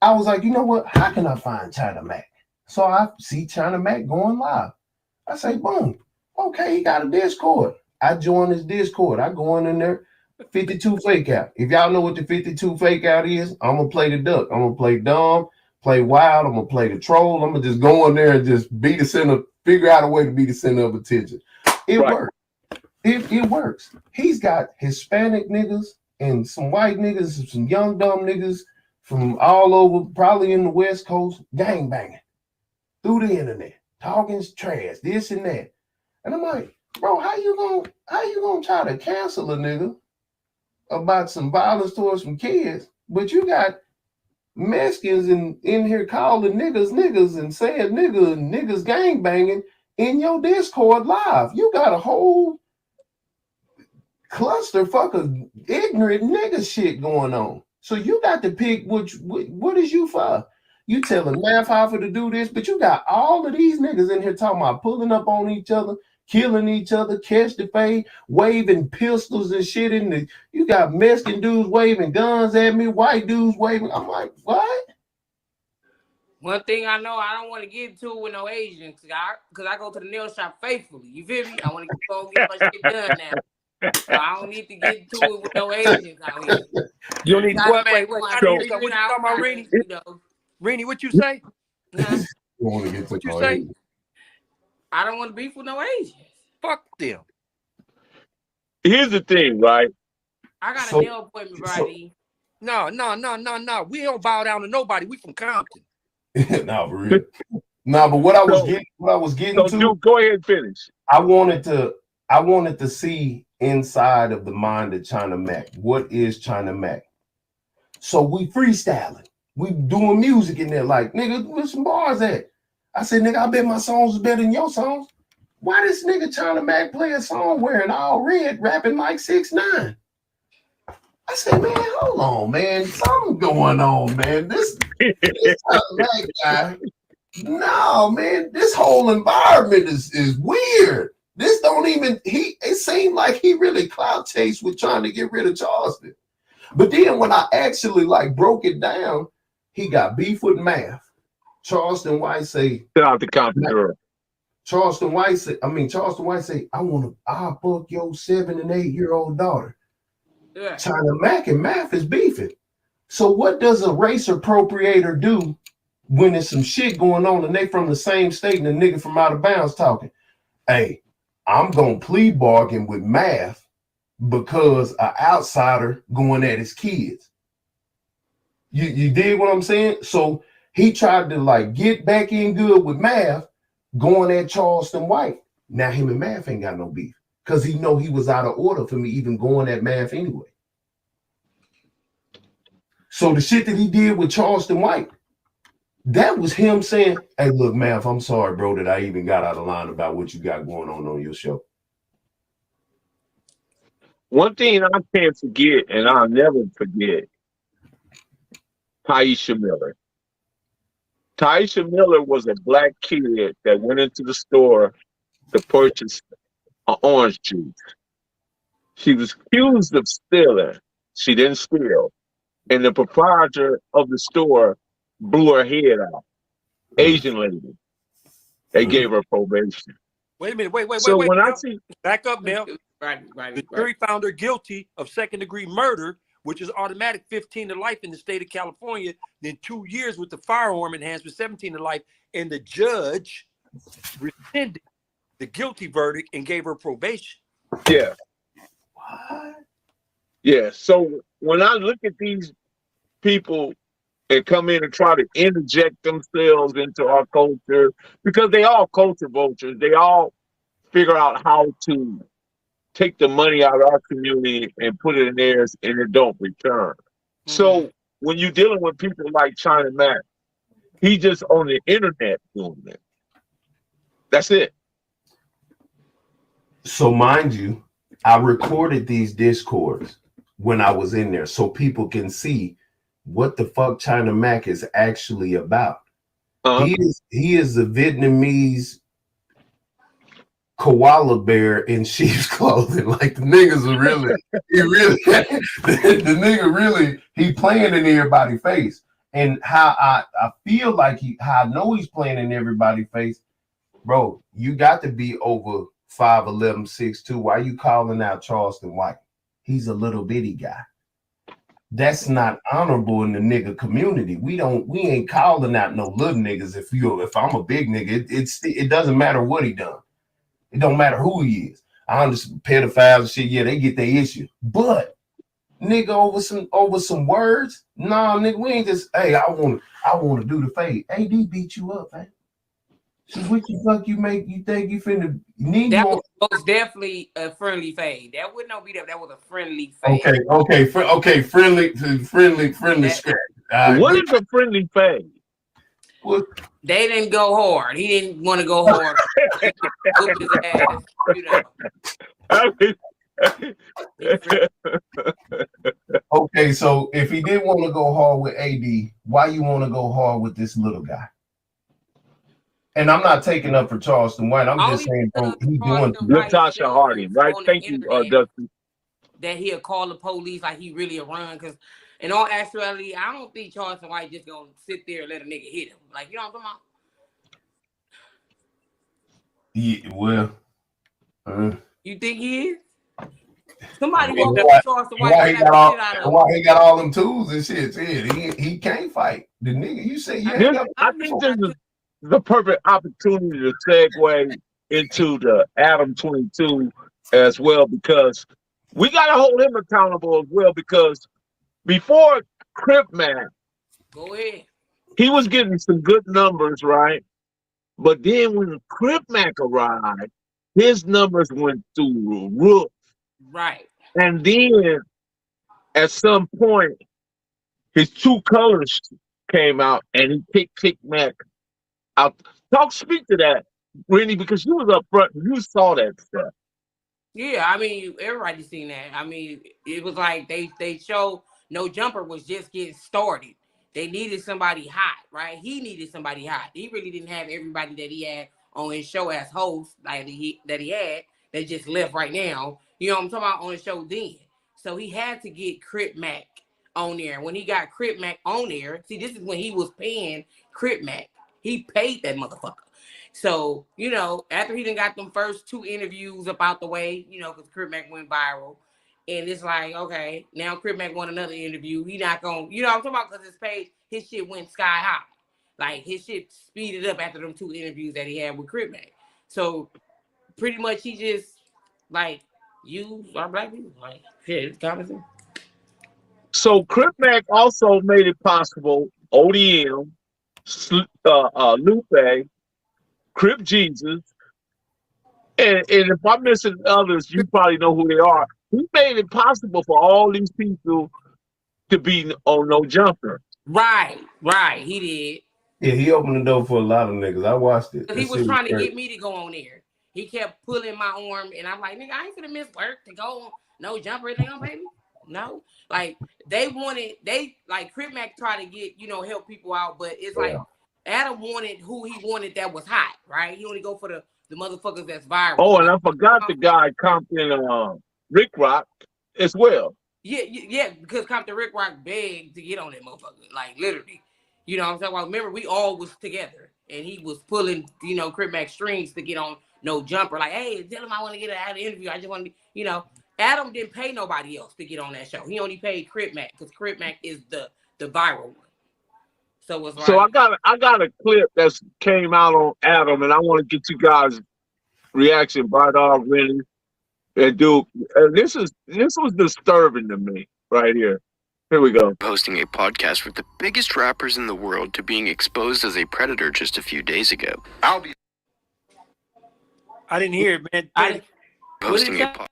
I was like, you know what? How can I find China Mac? So I see China Mac going live. I say, boom. Okay, he got a Discord. I join his Discord. I go in there, 52 fake out. If y'all know what the 52 fake out is, I'm going to play the duck. I'm going to play dumb, play wild. I'm going to play the troll. I'm going to just go in there and just be the center, figure out a way to be the center of attention. It works. It works. He's got Hispanic niggas and some white niggas, some young dumb niggas from all over, probably in the West Coast, gangbanging through the internet, talking trash, this and that. And I'm like, bro, how you gonna try to cancel a nigga about some violence towards some kids, but you got Mexicans in here calling niggas and saying niggas gangbanging in your Discord live? You got a whole clusterfuck of ignorant nigga shit going on. So you got to pick what is you for? You telling Mav Hoffa to do this, but you got all of these niggas in here talking about pulling up on each other, killing each other, catch the fade, waving pistols and shit in the. You got Mexican dudes waving guns at me, white dudes waving. I'm like, what? One thing I know, I don't want to get into it with no Asians because I go to the nail shop faithfully. You feel me? I want to go get my shit done now. So I don't need to get into it with no Asians out here. You don't need to wait. What you talking about, Rennie? Rennie, what you say? What you say? I don't want to beef with no Asians. Fuck them. Here's the thing, right? I got a nail appointment, Brydog. No. We don't bow down to nobody. We from Compton. No, for real. No, but what I was getting to. Go ahead and finish. I wanted to see inside of the mind of China Mac. What is China Mac? So we freestyling. We doing music in there like, nigga, where's some bars at? I said, nigga, I bet my songs is better than your songs. Why this nigga China Mac play a song wearing all red, rapping like 6ix9ine? I said, man, hold on, man. Something going on, man. This China Mac guy. No, man, this whole environment is weird. This don't even, it seemed like he really clout chased with trying to get rid of Charleston. But then when I actually broke it down, he got beef with Mav. Charleston White say, get out the Compton girl. Charleston White say, I'll fuck your 7 and 8 year old daughter. Yeah. China Mac and Math is beefing. So what does a race appropriator do when there's some shit going on and they from the same state and the nigga from out of bounds talking? Hey, I'm gonna plea bargain with Math because an outsider going at his kids. You dig what I'm saying? So he tried to like get back in good with Math, going at Charleston White. Now him and Math ain't got no beef because he know he was out of order for me even going at Math anyway. So the shit that he did with Charleston White, that was him saying, hey, look, Math, I'm sorry, bro, that I even got out of line about what you got going on your show. One thing I can't forget, and I'll never forget, Taisha Miller. Taisha Miller was a black kid that went into the store to purchase an orange juice. She was accused of stealing. She didn't steal. And the proprietor of the store blew her head out. Asian lady. They gave her probation. Wait a minute. Wait. So when I Mel. see, Back up, Mel. Right. The jury found her guilty of second-degree murder, which is automatic 15 to life in the state of California, then 2 years with the firearm enhancement, 17 to life, and the judge rescinded the guilty verdict and gave her probation. yeah. What? Yeah. So when I look at these people and come in and try to interject themselves into our culture, because they all culture vultures, they all figure out how to take the money out of our community and put it in theirs, and it don't return. So when you're dealing with people like China Mac, he just on the internet doing it. That's it. So mind you, I recorded these discords when I was in there so people can see what the fuck China Mac is actually about. He is a Vietnamese koala bear in sheep's clothing. Like the niggas are really, the nigga really, he playing in everybody's face. And how I feel like how I know he's playing in everybody's face, bro. You got to be over 5'11", 6'2". Why you calling out Charleston White? He's a little bitty guy. That's not honorable in the nigga community. We ain't calling out no little niggas. If I'm a big nigga, it doesn't matter what he done. It don't matter who he is. I understand pedophiles and shit. Yeah, they get their issue. But nigga, over some words, nah, nigga, we ain't just. Hey, I want to do the fade. AD beat you up, man. So what the fuck you think you finna need? That was most definitely a friendly fade. That would not be that. That was a friendly fade. Okay, friendly scratch. What is a friendly fade? What? They didn't go hard. He didn't want to go hard. Whooped his ass, Okay, so if he didn't want to go hard with AD, why you want to go hard with this little guy? And I'm not taking up for Charleston White. I'm just saying, bro, he's doing Latasha Harding, right? Thank you, Dustin. That he'll call the police like he really a run. Because in all actuality, I don't think Charleston White just gonna sit there and let a nigga hit him. Like, you know what I'm talking about? Yeah, well, you think he is? Somebody walked up to Charleston White and shit out of him. Why he got all them tools and shit? He can't fight. The nigga, you say, yeah. I think this is the perfect opportunity to segue into the Adam 22 as well, because we got to hold him accountable as well, because before Crip Man, go ahead, he was getting some good numbers, right? But then when Crip Mac arrived, his numbers went through the roof. Right. And then at some point, his Two Colors came out and he picked Kick Mac out. Speak to that, Rennie, because you was up front and you saw that stuff. Yeah, I mean, everybody seen that. I mean, it was like they showed No Jumper was just getting started. They needed somebody hot, right? He needed somebody hot. He really didn't have everybody that he had on his show as host, like he had, that just left right now. You know what I'm talking about, on the show then. So he had to get Crip Mac on there. When he got Crip Mac on there, see, this is when he was paying Crip Mac. He paid that motherfucker. So, after he done got them first 2 interviews up out the way, because Crip Mac went viral, And it's like, okay, now Crip Mac want another interview. He not gonna, you know what I'm talking about? Because his page, his shit went sky high. Like, his shit speeded up after them 2 interviews that he had with Crip Mac. So, pretty much, he just, like, use our black people. Like, shit, it's conversation. So Crip Mac also made it possible, ODM, Lupe, Crip Jesus, and if I'm missing others, you probably know who they are. He made it possible for all these people to be on No Jumper. Right, he did. Yeah, he opened the door for a lot of niggas. I watched it. He was trying to get me to go on there. He kept pulling my arm, and I'm like, nigga, I ain't gonna miss work to go on No Jumper. They gonna pay me? No. Like, Crip Mac tried to get, help people out, but it's like Adam wanted who he wanted that was hot, right? He only go for the motherfuckers that's viral. Oh, and I forgot the guy Compton Rick Rock as well. Yeah, because Compton Rick Rock begged to get on that motherfucker. Like, literally. You know what I'm saying? Well, remember, we all was together, and he was pulling, Crip Mac strings to get on No Jumper. Like, hey, tell him I want to get out of the interview. I just want to, Adam didn't pay nobody else to get on that show. He only paid Crip Mac because Crip Mac is the viral one. So it's like, so I got a clip that came out on Adam, and I want to get you guys' reaction. Brydog, Rennie, and Duke. And this was disturbing to me right here. Here we go. Hosting a podcast with the biggest rappers in the world to being exposed as a predator just a few days ago. I didn't hear it, man. Posting a podcast.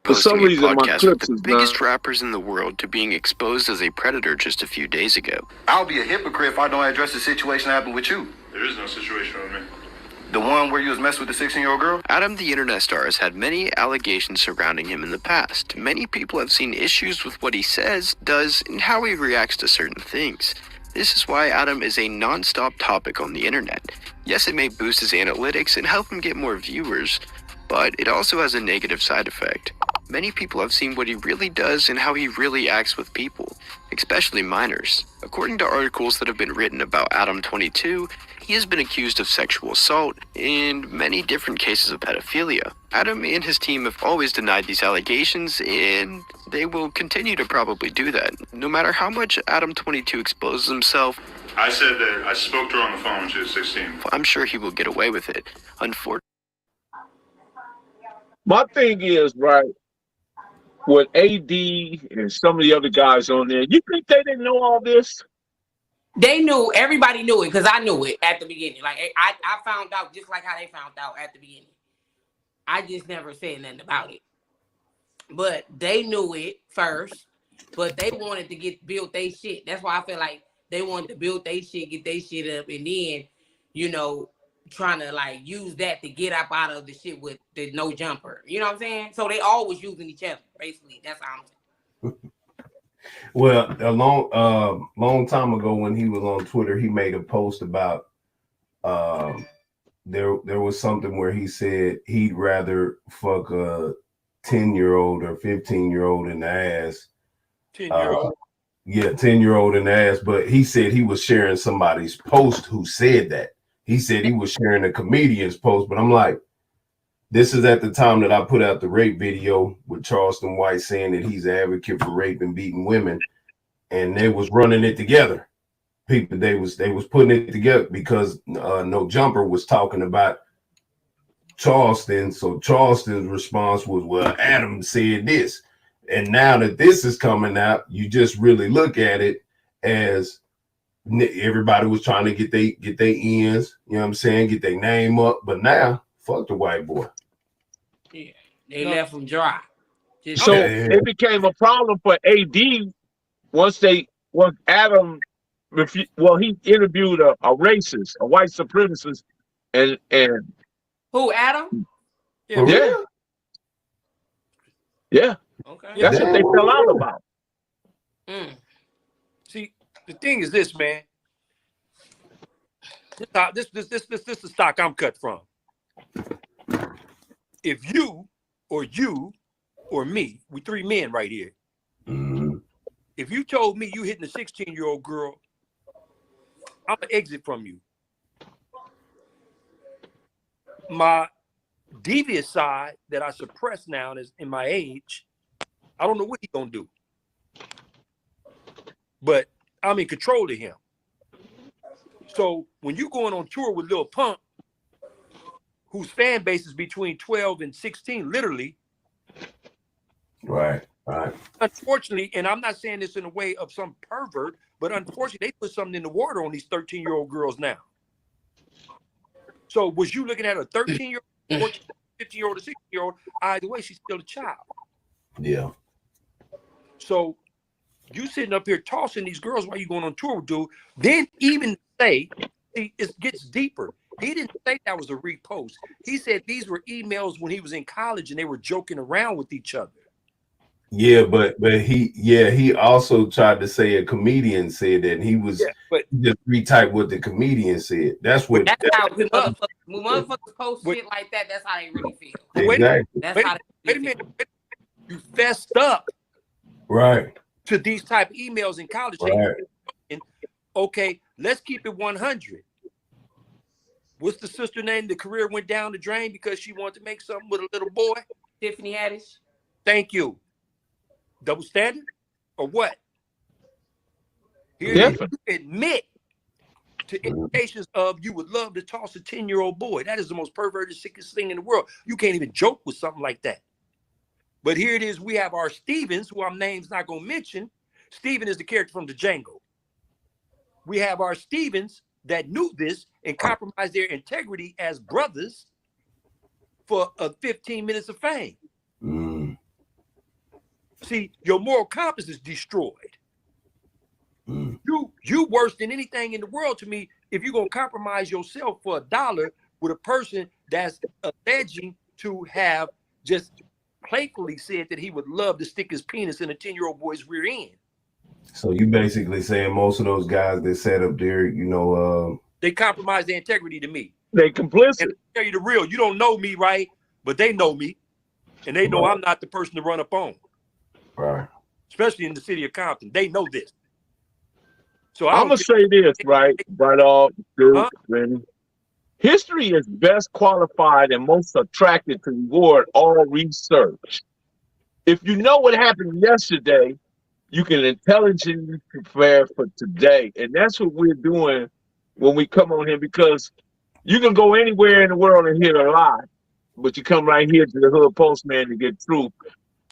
For some reason, my clips with the biggest rappers in the world to being exposed as a predator just a few days ago. I'll be a hypocrite if I don't address the situation that happened with you. There is no situation with me. The one where you was messing with the 16-year-old girl? Adam the Internet Star has had many allegations surrounding him in the past. Many people have seen issues with what he says, does, and how he reacts to certain things. This is why Adam is a non-stop topic on the internet. Yes, it may boost his analytics and help him get more viewers, but it also has a negative side effect. Many people have seen what he really does and how he really acts with people, especially minors. According to articles that have been written about Adam 22, he has been accused of sexual assault and many different cases of pedophilia. Adam and his team have always denied these allegations, and they will continue to probably do that. No matter how much Adam 22 exposes himself, I said that I spoke to her on the phone when she was 16. I'm sure he will get away with it. Unfortunately. My thing is, right, with AD and some of the other guys on there, you think they didn't know all this? They knew, everybody knew it, because I knew it at the beginning. Like, I found out just like how they found out at the beginning. I just never said nothing about it. But they knew it first, but they wanted to build their shit. That's why I feel like they wanted to build their shit, get their shit up, and then, trying to like use that to get up out of the shit with the No Jumper. You know what I'm saying? So they always using each other, basically. That's how I'm saying. Well, a long time ago when he was on Twitter, he made a post about there was something where he said he'd rather fuck a 10-year-old or 15-year-old in the ass. 10-year-old. Yeah, 10-year-old in the ass. But he said he was sharing somebody's post who said that. He said he was sharing a comedian's post, but I'm like, this is at the time that I put out the rape video with Charleston White saying that he's an advocate for rape and beating women, and they was running it together. People, they was putting it together because No Jumper was talking about Charleston, so Charleston's response was, "Well, Adam said this," and now that this is coming out, you just really look at it as everybody was trying to get their ends, you know what I'm saying, get their name up, but now fuck the white boy. Yeah, they left him dry. So it became a problem for AD once Adam, he interviewed a racist, a white supremacist, and who, Adam? Yeah. Okay. That's what they fell out about. See, the thing is this, man. This is the stock I'm cut from. If you or me, we three men right here, If you told me you hitting a 16-year-old girl, I'm gonna exit from you. My devious side that I suppress now is in my age. I don't know what he's gonna do, but I'm in control of him. So when you going on tour with Lil Pump, whose fan base is between 12 and 16, literally. Right. Unfortunately, and I'm not saying this in a way of some pervert, but unfortunately, they put something in the water on these 13-year-old girls now. So was you looking at a 13-year-old, 14, 15-year-old, or 16-year-old? Either way, she's still a child. Yeah. So you sitting up here tossing these girls while you going on tour with dude. Then even say, see, it gets deeper. He didn't say that was a repost. He said these were emails when he was in college and they were joking around with each other. Yeah, but he also tried to say a comedian said that, and he was just retyped what the comedian said. That's what. That's how when motherfuckers post shit like that. That's how they really feel. Exactly. That's how they wait a minute. You fessed up, right, to these type of emails in college. Right. And, okay, let's keep it 100. What's the sister name? The career went down the drain because she wanted to make something with a little boy. Tiffany Haddish. Thank you. Double standard or what? Here you admit to indications of you would love to toss a 10-year-old boy. That is the most perverted, sickest thing in the world. You can't even joke with something like that. But here it is. We have our Stevens, who I'm name's not going to mention. Steven is the character from the Django. We have our Stevens that knew this and compromised their integrity as brothers for 15 minutes of fame. See, your moral compass is destroyed. You worse than anything in the world to me if you're going to compromise yourself for $1 with a person that's alleging to have just playfully said that he would love to stick his penis in a 10-year-old boy's rear end. So you basically saying most of those guys that sat up there, they compromise their integrity to me. They complicit. And I'll tell you the real, you don't know me, right? But they know me. And they know I'm not the person to run up on. Right. Especially in the city of Compton. They know this. So I'm going to say this, right? Brydog, dude, Rennie. History is best qualified and most attracted to reward all research. If you know what happened yesterday, you can intelligently prepare for today. And that's what we're doing when we come on here, because you can go anywhere in the world and hear a lie, but you come right here to the Hood Postman to get truth.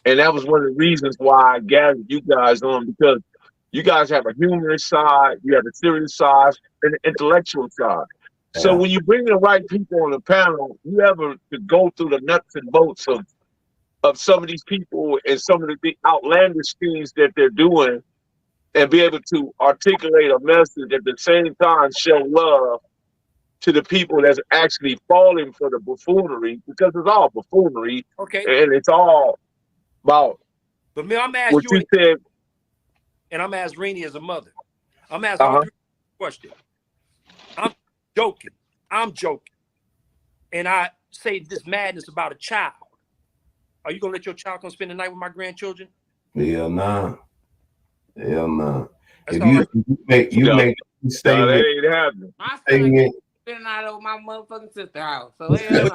And that was one of the reasons why I gathered you guys on, because you guys have a humorous side, you have a serious side, and an intellectual side. Yeah. So when you bring the right people on the panel, you have to go through the nuts and bolts of some of these people and some of the big outlandish things that they're doing, and be able to articulate a message at the same time, show love to the people that's actually falling for the buffoonery, because it's all buffoonery. Okay. And it's all about but me, I'm asking what you said. And I'm asking Rennie as a mother. I'm asking all three questions. I'm joking. And I say this madness about a child. Are you gonna let your child come spend the night with my grandchildren? Hell nah. Hell nah. That's If you make a statement, that ain't happening. My son spending night over my motherfucking sister's house. So hell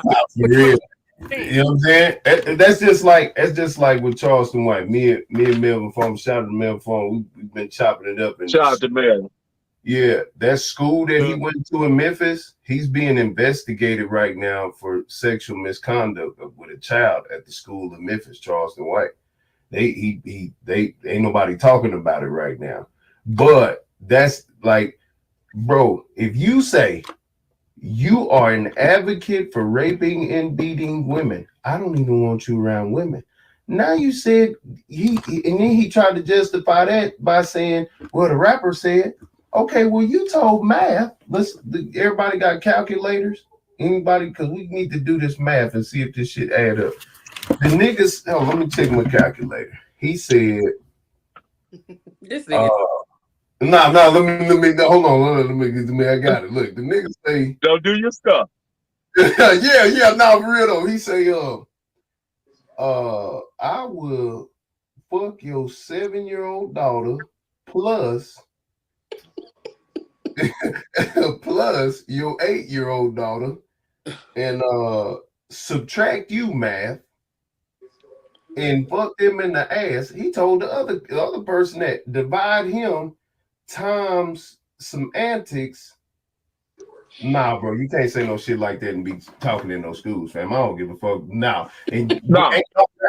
you know what I'm saying? That's just like with Charleston White. Me and Melvin Farm, shout out to Melvin Farm. We've been chopping it up. Shout out to Melvin. Yeah, that school that he went to in Memphis, he's being investigated right now for sexual misconduct with a child at the school in Memphis, Charleston White. They ain't nobody talking about it right now. But that's like, bro, if you say you are an advocate for raping and beating women, I don't even want you around women. Now you said and then he tried to justify that by saying, well, the rapper said, okay, well, you told math. Everybody got calculators? Anybody? Because we need to do this math and see if this shit add up. The niggas, let me check my calculator. He said, this nigga. let me hold on. I got it. Look, the niggas say, don't do your stuff. yeah, for real though. He say, I will fuck your 7-year-old daughter plus plus your 8-year-old daughter and subtract you math and fuck them in the ass. He told the other person that divide him times some antics. Nah, bro, you can't say no shit like that and be talking in those schools, fam. I don't give a fuck. Nah, and No,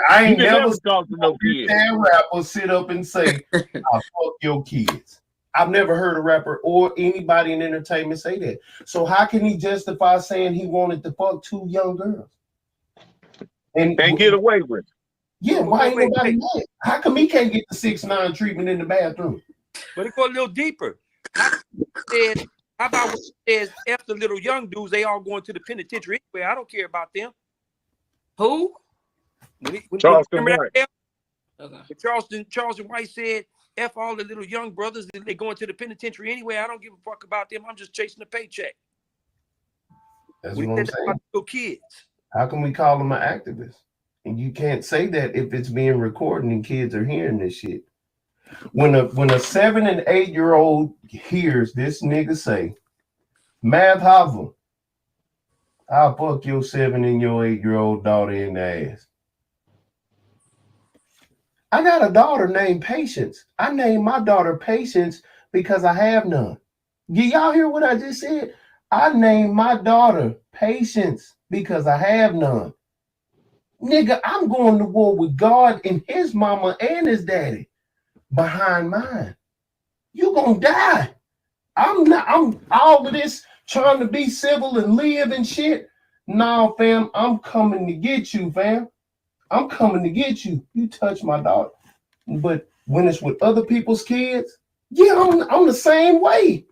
I ain't never talk to no kids. Rapper sit up and say, "I'll fuck your kids." I've never heard a rapper or anybody in entertainment say that. So how can he justify saying he wanted to fuck 2 young girls and get away with it? Yeah, why ain't nobody mad? How come he can't get the 6ix9ine treatment in the bathroom? But it go a little deeper. How about when it says F the little young dudes, they all going to the penitentiary anyway? I don't care about them. Who? Charleston White. Okay. Charleston White said, F all the little young brothers, they going to the penitentiary anyway. I don't give a fuck about them. I'm just chasing a paycheck. That's what I'm saying. Little kids. How can we call him an activist? And you can't say that if it's being recorded and kids are hearing this shit. When a 7 and 8-year-old hears this nigga say, Math Hava, I'll fuck your 7 and your 8-year-old daughter in the ass. I got a daughter named Patience. I named my daughter Patience because I have none. Y'all hear what I just said? I named my daughter Patience because I have none. Nigga, I'm going to war with God and his mama and his daddy behind mine. You gonna die. I'm all of this trying to be civil and live and shit. Nah, fam, I'm coming to get you, fam. I'm coming to get you. You touch my daughter. But when it's with other people's kids, yeah, I'm the same way.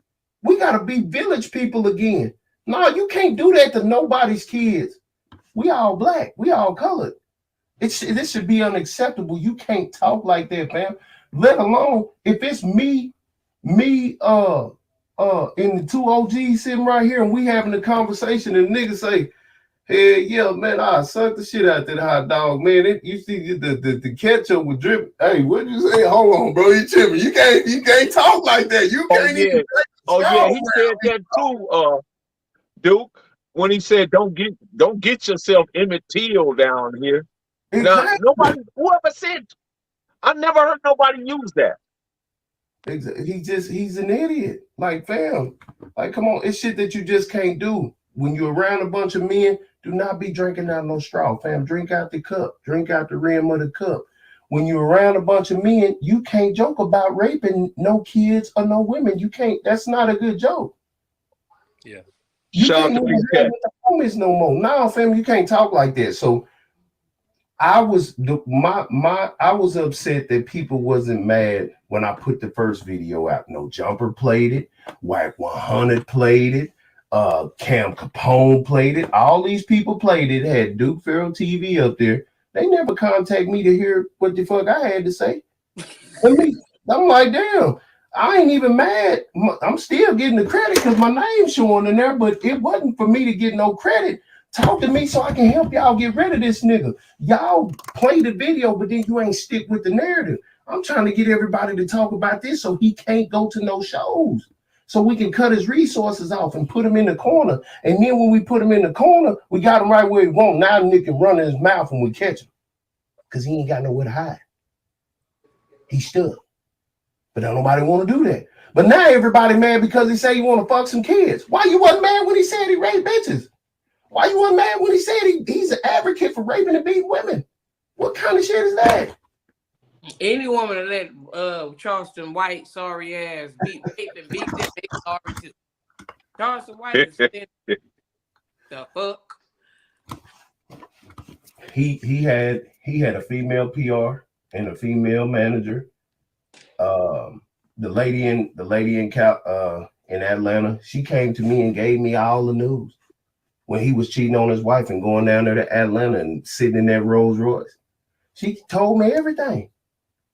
We gotta be village people again. No, you can't do that to nobody's kids. We all black. We all colored. This should be unacceptable. You can't talk like that, fam. Let alone if it's me, and the 2 OGs sitting right here and we having a conversation and niggas say, hey, yeah, man, I suck the shit out that hot dog, man. You see the ketchup with drip. Hey, what'd you say? Hold on, bro. You tripping. You can't talk like that. You can't even. Oh yeah, he said that too, Duke, when he said don't get yourself Emmett Till down here. Exactly. Now, whoever said, I never heard nobody use that. He's an idiot. Like, fam, like, come on, it's shit that you just can't do. When you're around a bunch of men, do not be drinking out no straw, fam. Drink out the cup. Drink out the rim of the cup. When you're around a bunch of men, you can't joke about raping no kids or no women. You can't. That's not a good joke. Yeah. You can't even with the homies no more. Nah, fam, you can't talk like that. So I was upset that people wasn't mad when I put the first video out. No Jumper played it. Whack 100 played it. Cam Capone played it. All these people played it. Had Duke Farrell TV up there. They never contact me to hear what the fuck I had to say. I'm like, damn, I ain't even mad. I'm still getting the credit because my name's showing in there, but it wasn't for me to get no credit. Talk to me so I can help y'all get rid of this nigga. Y'all play the video, but then you ain't stick with the narrative. I'm trying to get everybody to talk about this so he can't go to no shows. So we can cut his resources off and put him in the corner. And then when we put him in the corner, we got him right where he want. Now Nick can run in his mouth when we catch him. Because he ain't got nowhere to hide. He stuck. But don't nobody want to do that. But now everybody mad because he say he want to fuck some kids. Why you wasn't mad when he said he raped bitches? Why you wasn't mad when he said he's an advocate for raping and beating women? What kind of shit is that? Any woman that let Charleston White sorry ass beat them, they sorry too. Charleston White is the fuck. He had a female PR and a female manager. The lady in Atlanta, she came to me and gave me all the news when he was cheating on his wife and going down there to Atlanta and sitting in that Rolls Royce. She told me everything.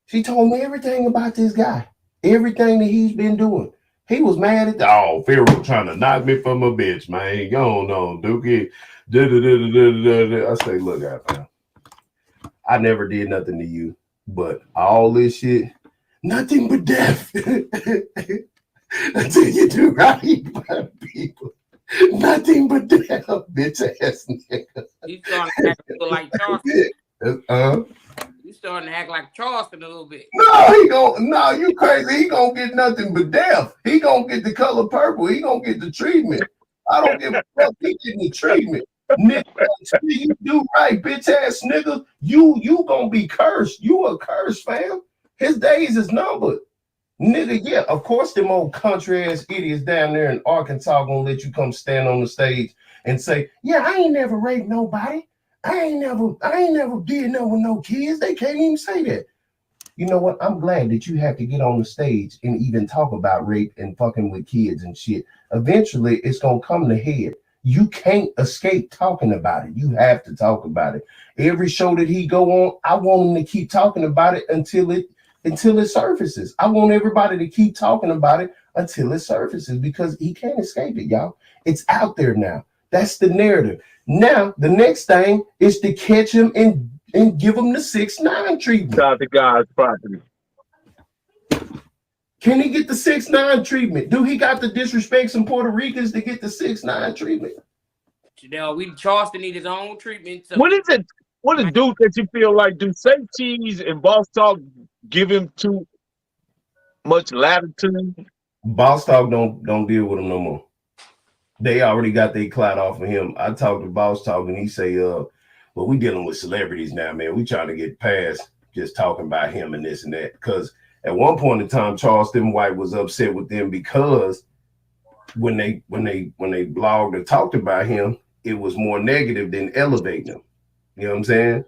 She told me everything about this guy, everything that he's been doing. He was mad at Faro trying to knock me from a bitch, man. Go on, Dookie. I say, look, I never did nothing to you. But all this shit, nothing but death. Until you do right by people. Nothing but death, bitch ass nigga. You starting to act like Charleston. You starting to act like Charleston a little bit. No, you crazy. He gonna get nothing but death. He gonna get the color purple. He gonna get the treatment. I don't give a fuck. He getting the treatment. Nigga, you do right, bitch ass nigga. You gonna be cursed. You a cursed, fam. His days is numbered. Nigga, yeah, of course them old country ass idiots down there in Arkansas gonna let you come stand on the stage and say, yeah, I ain't never raped nobody. I ain't never did nothing with no kids. They can't even say that. You know what? I'm glad that you have to get on the stage and even talk about rape and fucking with kids and shit. Eventually, it's gonna come to head. You can't escape talking about it. You have to talk about it. Every show that he go on, I want him to keep talking about it until it surfaces. I want everybody to keep talking about it until it surfaces because he can't escape it, y'all. It's out there now. That's the narrative. Now, the next thing is to catch him and give him the 6ix9ine treatment. Shout out to God's property. Can he get the 6ix9ine treatment? Do he got to disrespect some Puerto Ricans to get the 6ix9ine treatment? Charleston need his own treatment. What is it? What is Duke that you feel like? Do Say Cheese and Boss Talk give him too much latitude? Boss Talk don't deal with him no more. They already got their clout off of him. I talked to Boss Talk and he say, well, we dealing with celebrities now, man. We trying to get past just talking about him and this and that. Because at one point in time, Charleston White was upset with them because when they blogged and talked about him, it was more negative than elevating him. You know what I'm saying?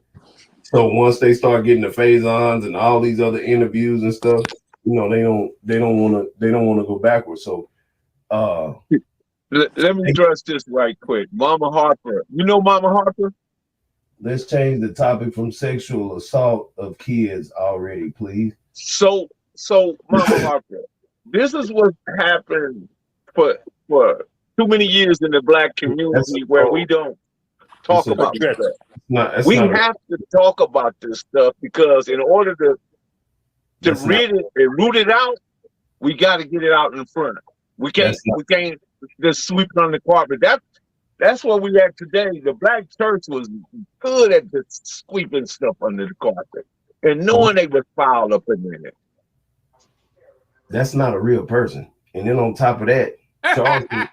So once they start getting the phase-ons and all these other interviews and stuff, you know, they don't want to go backwards. So let me address this right quick. Mama Harper. You know Mama Harper? Let's change the topic from sexual assault of kids already, please. So Mama Harper, this is what happened for too many years in the Black community where we don't talk about this stuff. We have to talk about this stuff because in order to root it out, we got to get it out in front. We can't just sweep it on the carpet. That's what we had today. The Black church was good at just sweeping stuff under the carpet and knowing they was fouled up in there. That's not a real person. And then on top of that, Charleston,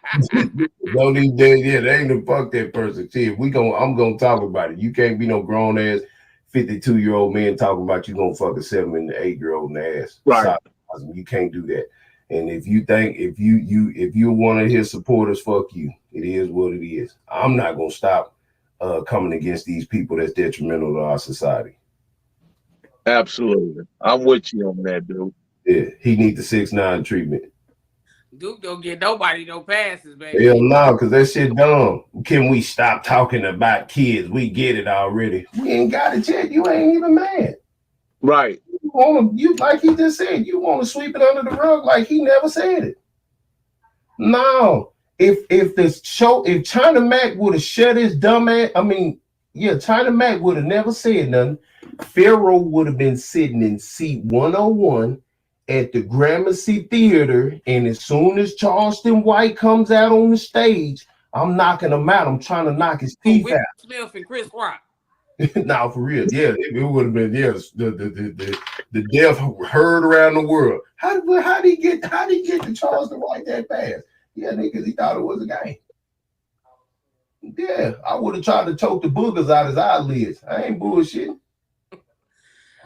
these days, yeah, they ain't the fuck that person. See, if I'm gonna talk about it. You can't be no grown ass 52-year-old man talking about you gonna fuck a 7 and 8-year-old in the ass. Right. You can't do that. And if you think if you're one of his supporters, fuck you. It is what it is. I'm not gonna stop coming against these people that's detrimental to our society. Absolutely. I'm with you on that, dude. Yeah, he needs the 6ix9ine treatment. Duke don't get nobody no passes, baby. Hell no, because that shit dumb. Can we stop talking about kids? We get it already. We ain't got it yet. You ain't even mad. Right. You like he just said, you want to sweep it under the rug like he never said it. No. If China Mac would have shut his dumb ass, China Mac would have never said nothing. Faro would have been sitting in seat 101 at the Gramercy Theater, and as soon as Charleston White comes out on the stage, I'm knocking him out. I'm trying to knock his teeth out. Smith and Chris Rock. Now, for real, yeah, it would have been the death heard around the world. How did he get to Charleston White that fast? Yeah, because he thought it was a game. Yeah, I would have tried to choke the boogers out his eyelids. I ain't bullshitting.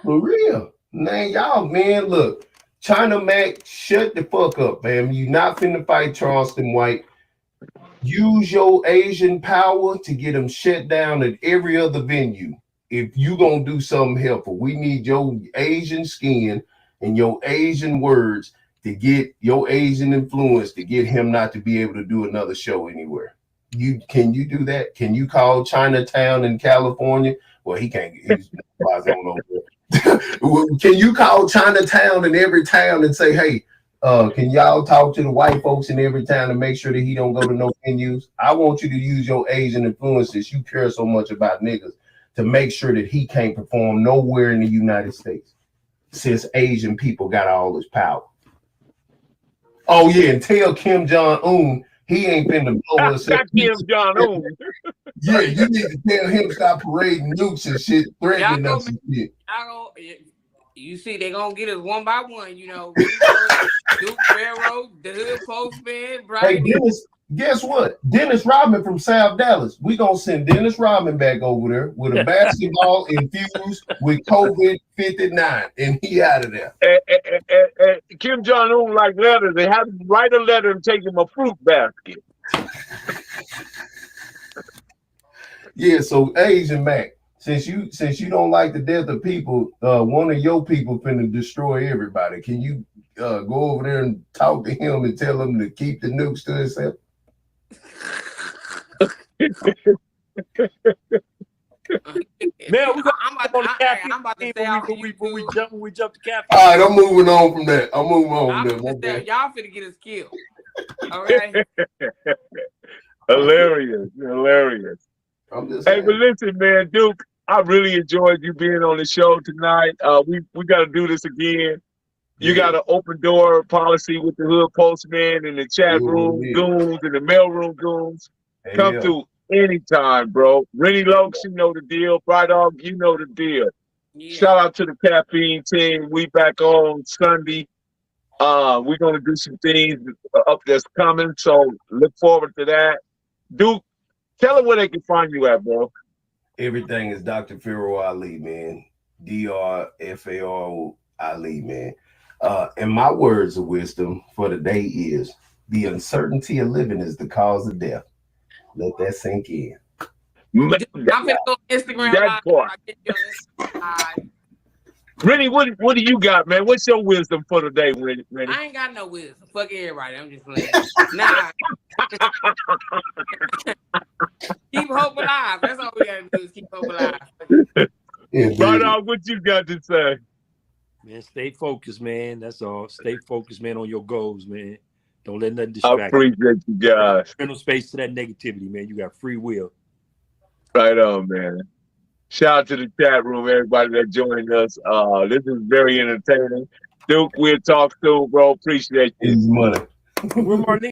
For real. Man, y'all, man, look. China Mac, shut the fuck up, man. You not finna fight Charleston White. Use your Asian power to get him shut down at every other venue. If you gonna do something helpful, we need your Asian skin and your Asian words to get your Asian influence to get him not to be able to do another show anywhere. Can you do that? Can you call Chinatown in California? Well, he can't. He's Can you call Chinatown in every town and say, hey, can y'all talk to the white folks in every town to make sure that he don't go to no venues? I want you to use your Asian influences. You care so much about niggas to make sure that he can't perform nowhere in the United States since Asian people got all this power. Oh yeah, and tell Kim Jong-un he ain't finna blow us up. Kim Jong-un. Yeah, you need to tell him stop parading nukes and shit, threatening us and shit. You see, they gonna get us one by one, you know. Duke, Faro, Dahoodpostman, Brydog. Hey, Dennis, guess what? Dennis Rodman from South Dallas. We gonna send Dennis Rodman back over there with a basketball infused with COVID-59, and he out of there. And Kim Jong-un like letters. They have to write a letter and take him a fruit basket. Yeah, so Asian Mac, since you don't like the death of people, one of your people finna destroy everybody. Can you go over there and talk to him and tell him to keep the nukes to himself? Man, I'm about to say when we jump to caffeine. All right, I'm moving on from that. Y'all finna get us killed. All right. Hilarious. Hey, but listen, man, Duke, I really enjoyed you being on the show tonight. We got to do this again. You got an open door policy with the Hood Postman and the chat room goons and the mailroom goons. Come through anytime, bro. Rennie Lokes, you know the deal. Brydog, you know the deal. Yeah. Shout out to the caffeine team. We back on Sunday. We're gonna do some things up that's coming, so look forward to that. Duke, tell them where they can find you at, bro. Everything is Dr. Faro Ali, man. DRFARO Ali, man. And my words of wisdom for the day is the uncertainty of living is the cause of death. Let that sink in. I'm gonna go on Instagram. That part. Rennie, what do you got, man? What's your wisdom for the day, Rennie? I ain't got no wisdom. Fuck everybody. I'm just playing. Nah. Keep hope alive. That's all we gotta do is keep hope alive. Brydog, what you got to say? Man, stay focused, man. That's all. Stay focused, man, on your goals, man. Don't let nothing distract you. I appreciate you guys. No space to that negativity, man. You got free will. Right on, man. Shout out to the chat room, everybody that joined us. This is very entertaining. Duke, we'll talk soon, bro. Appreciate you. Easy money. We're Marlene.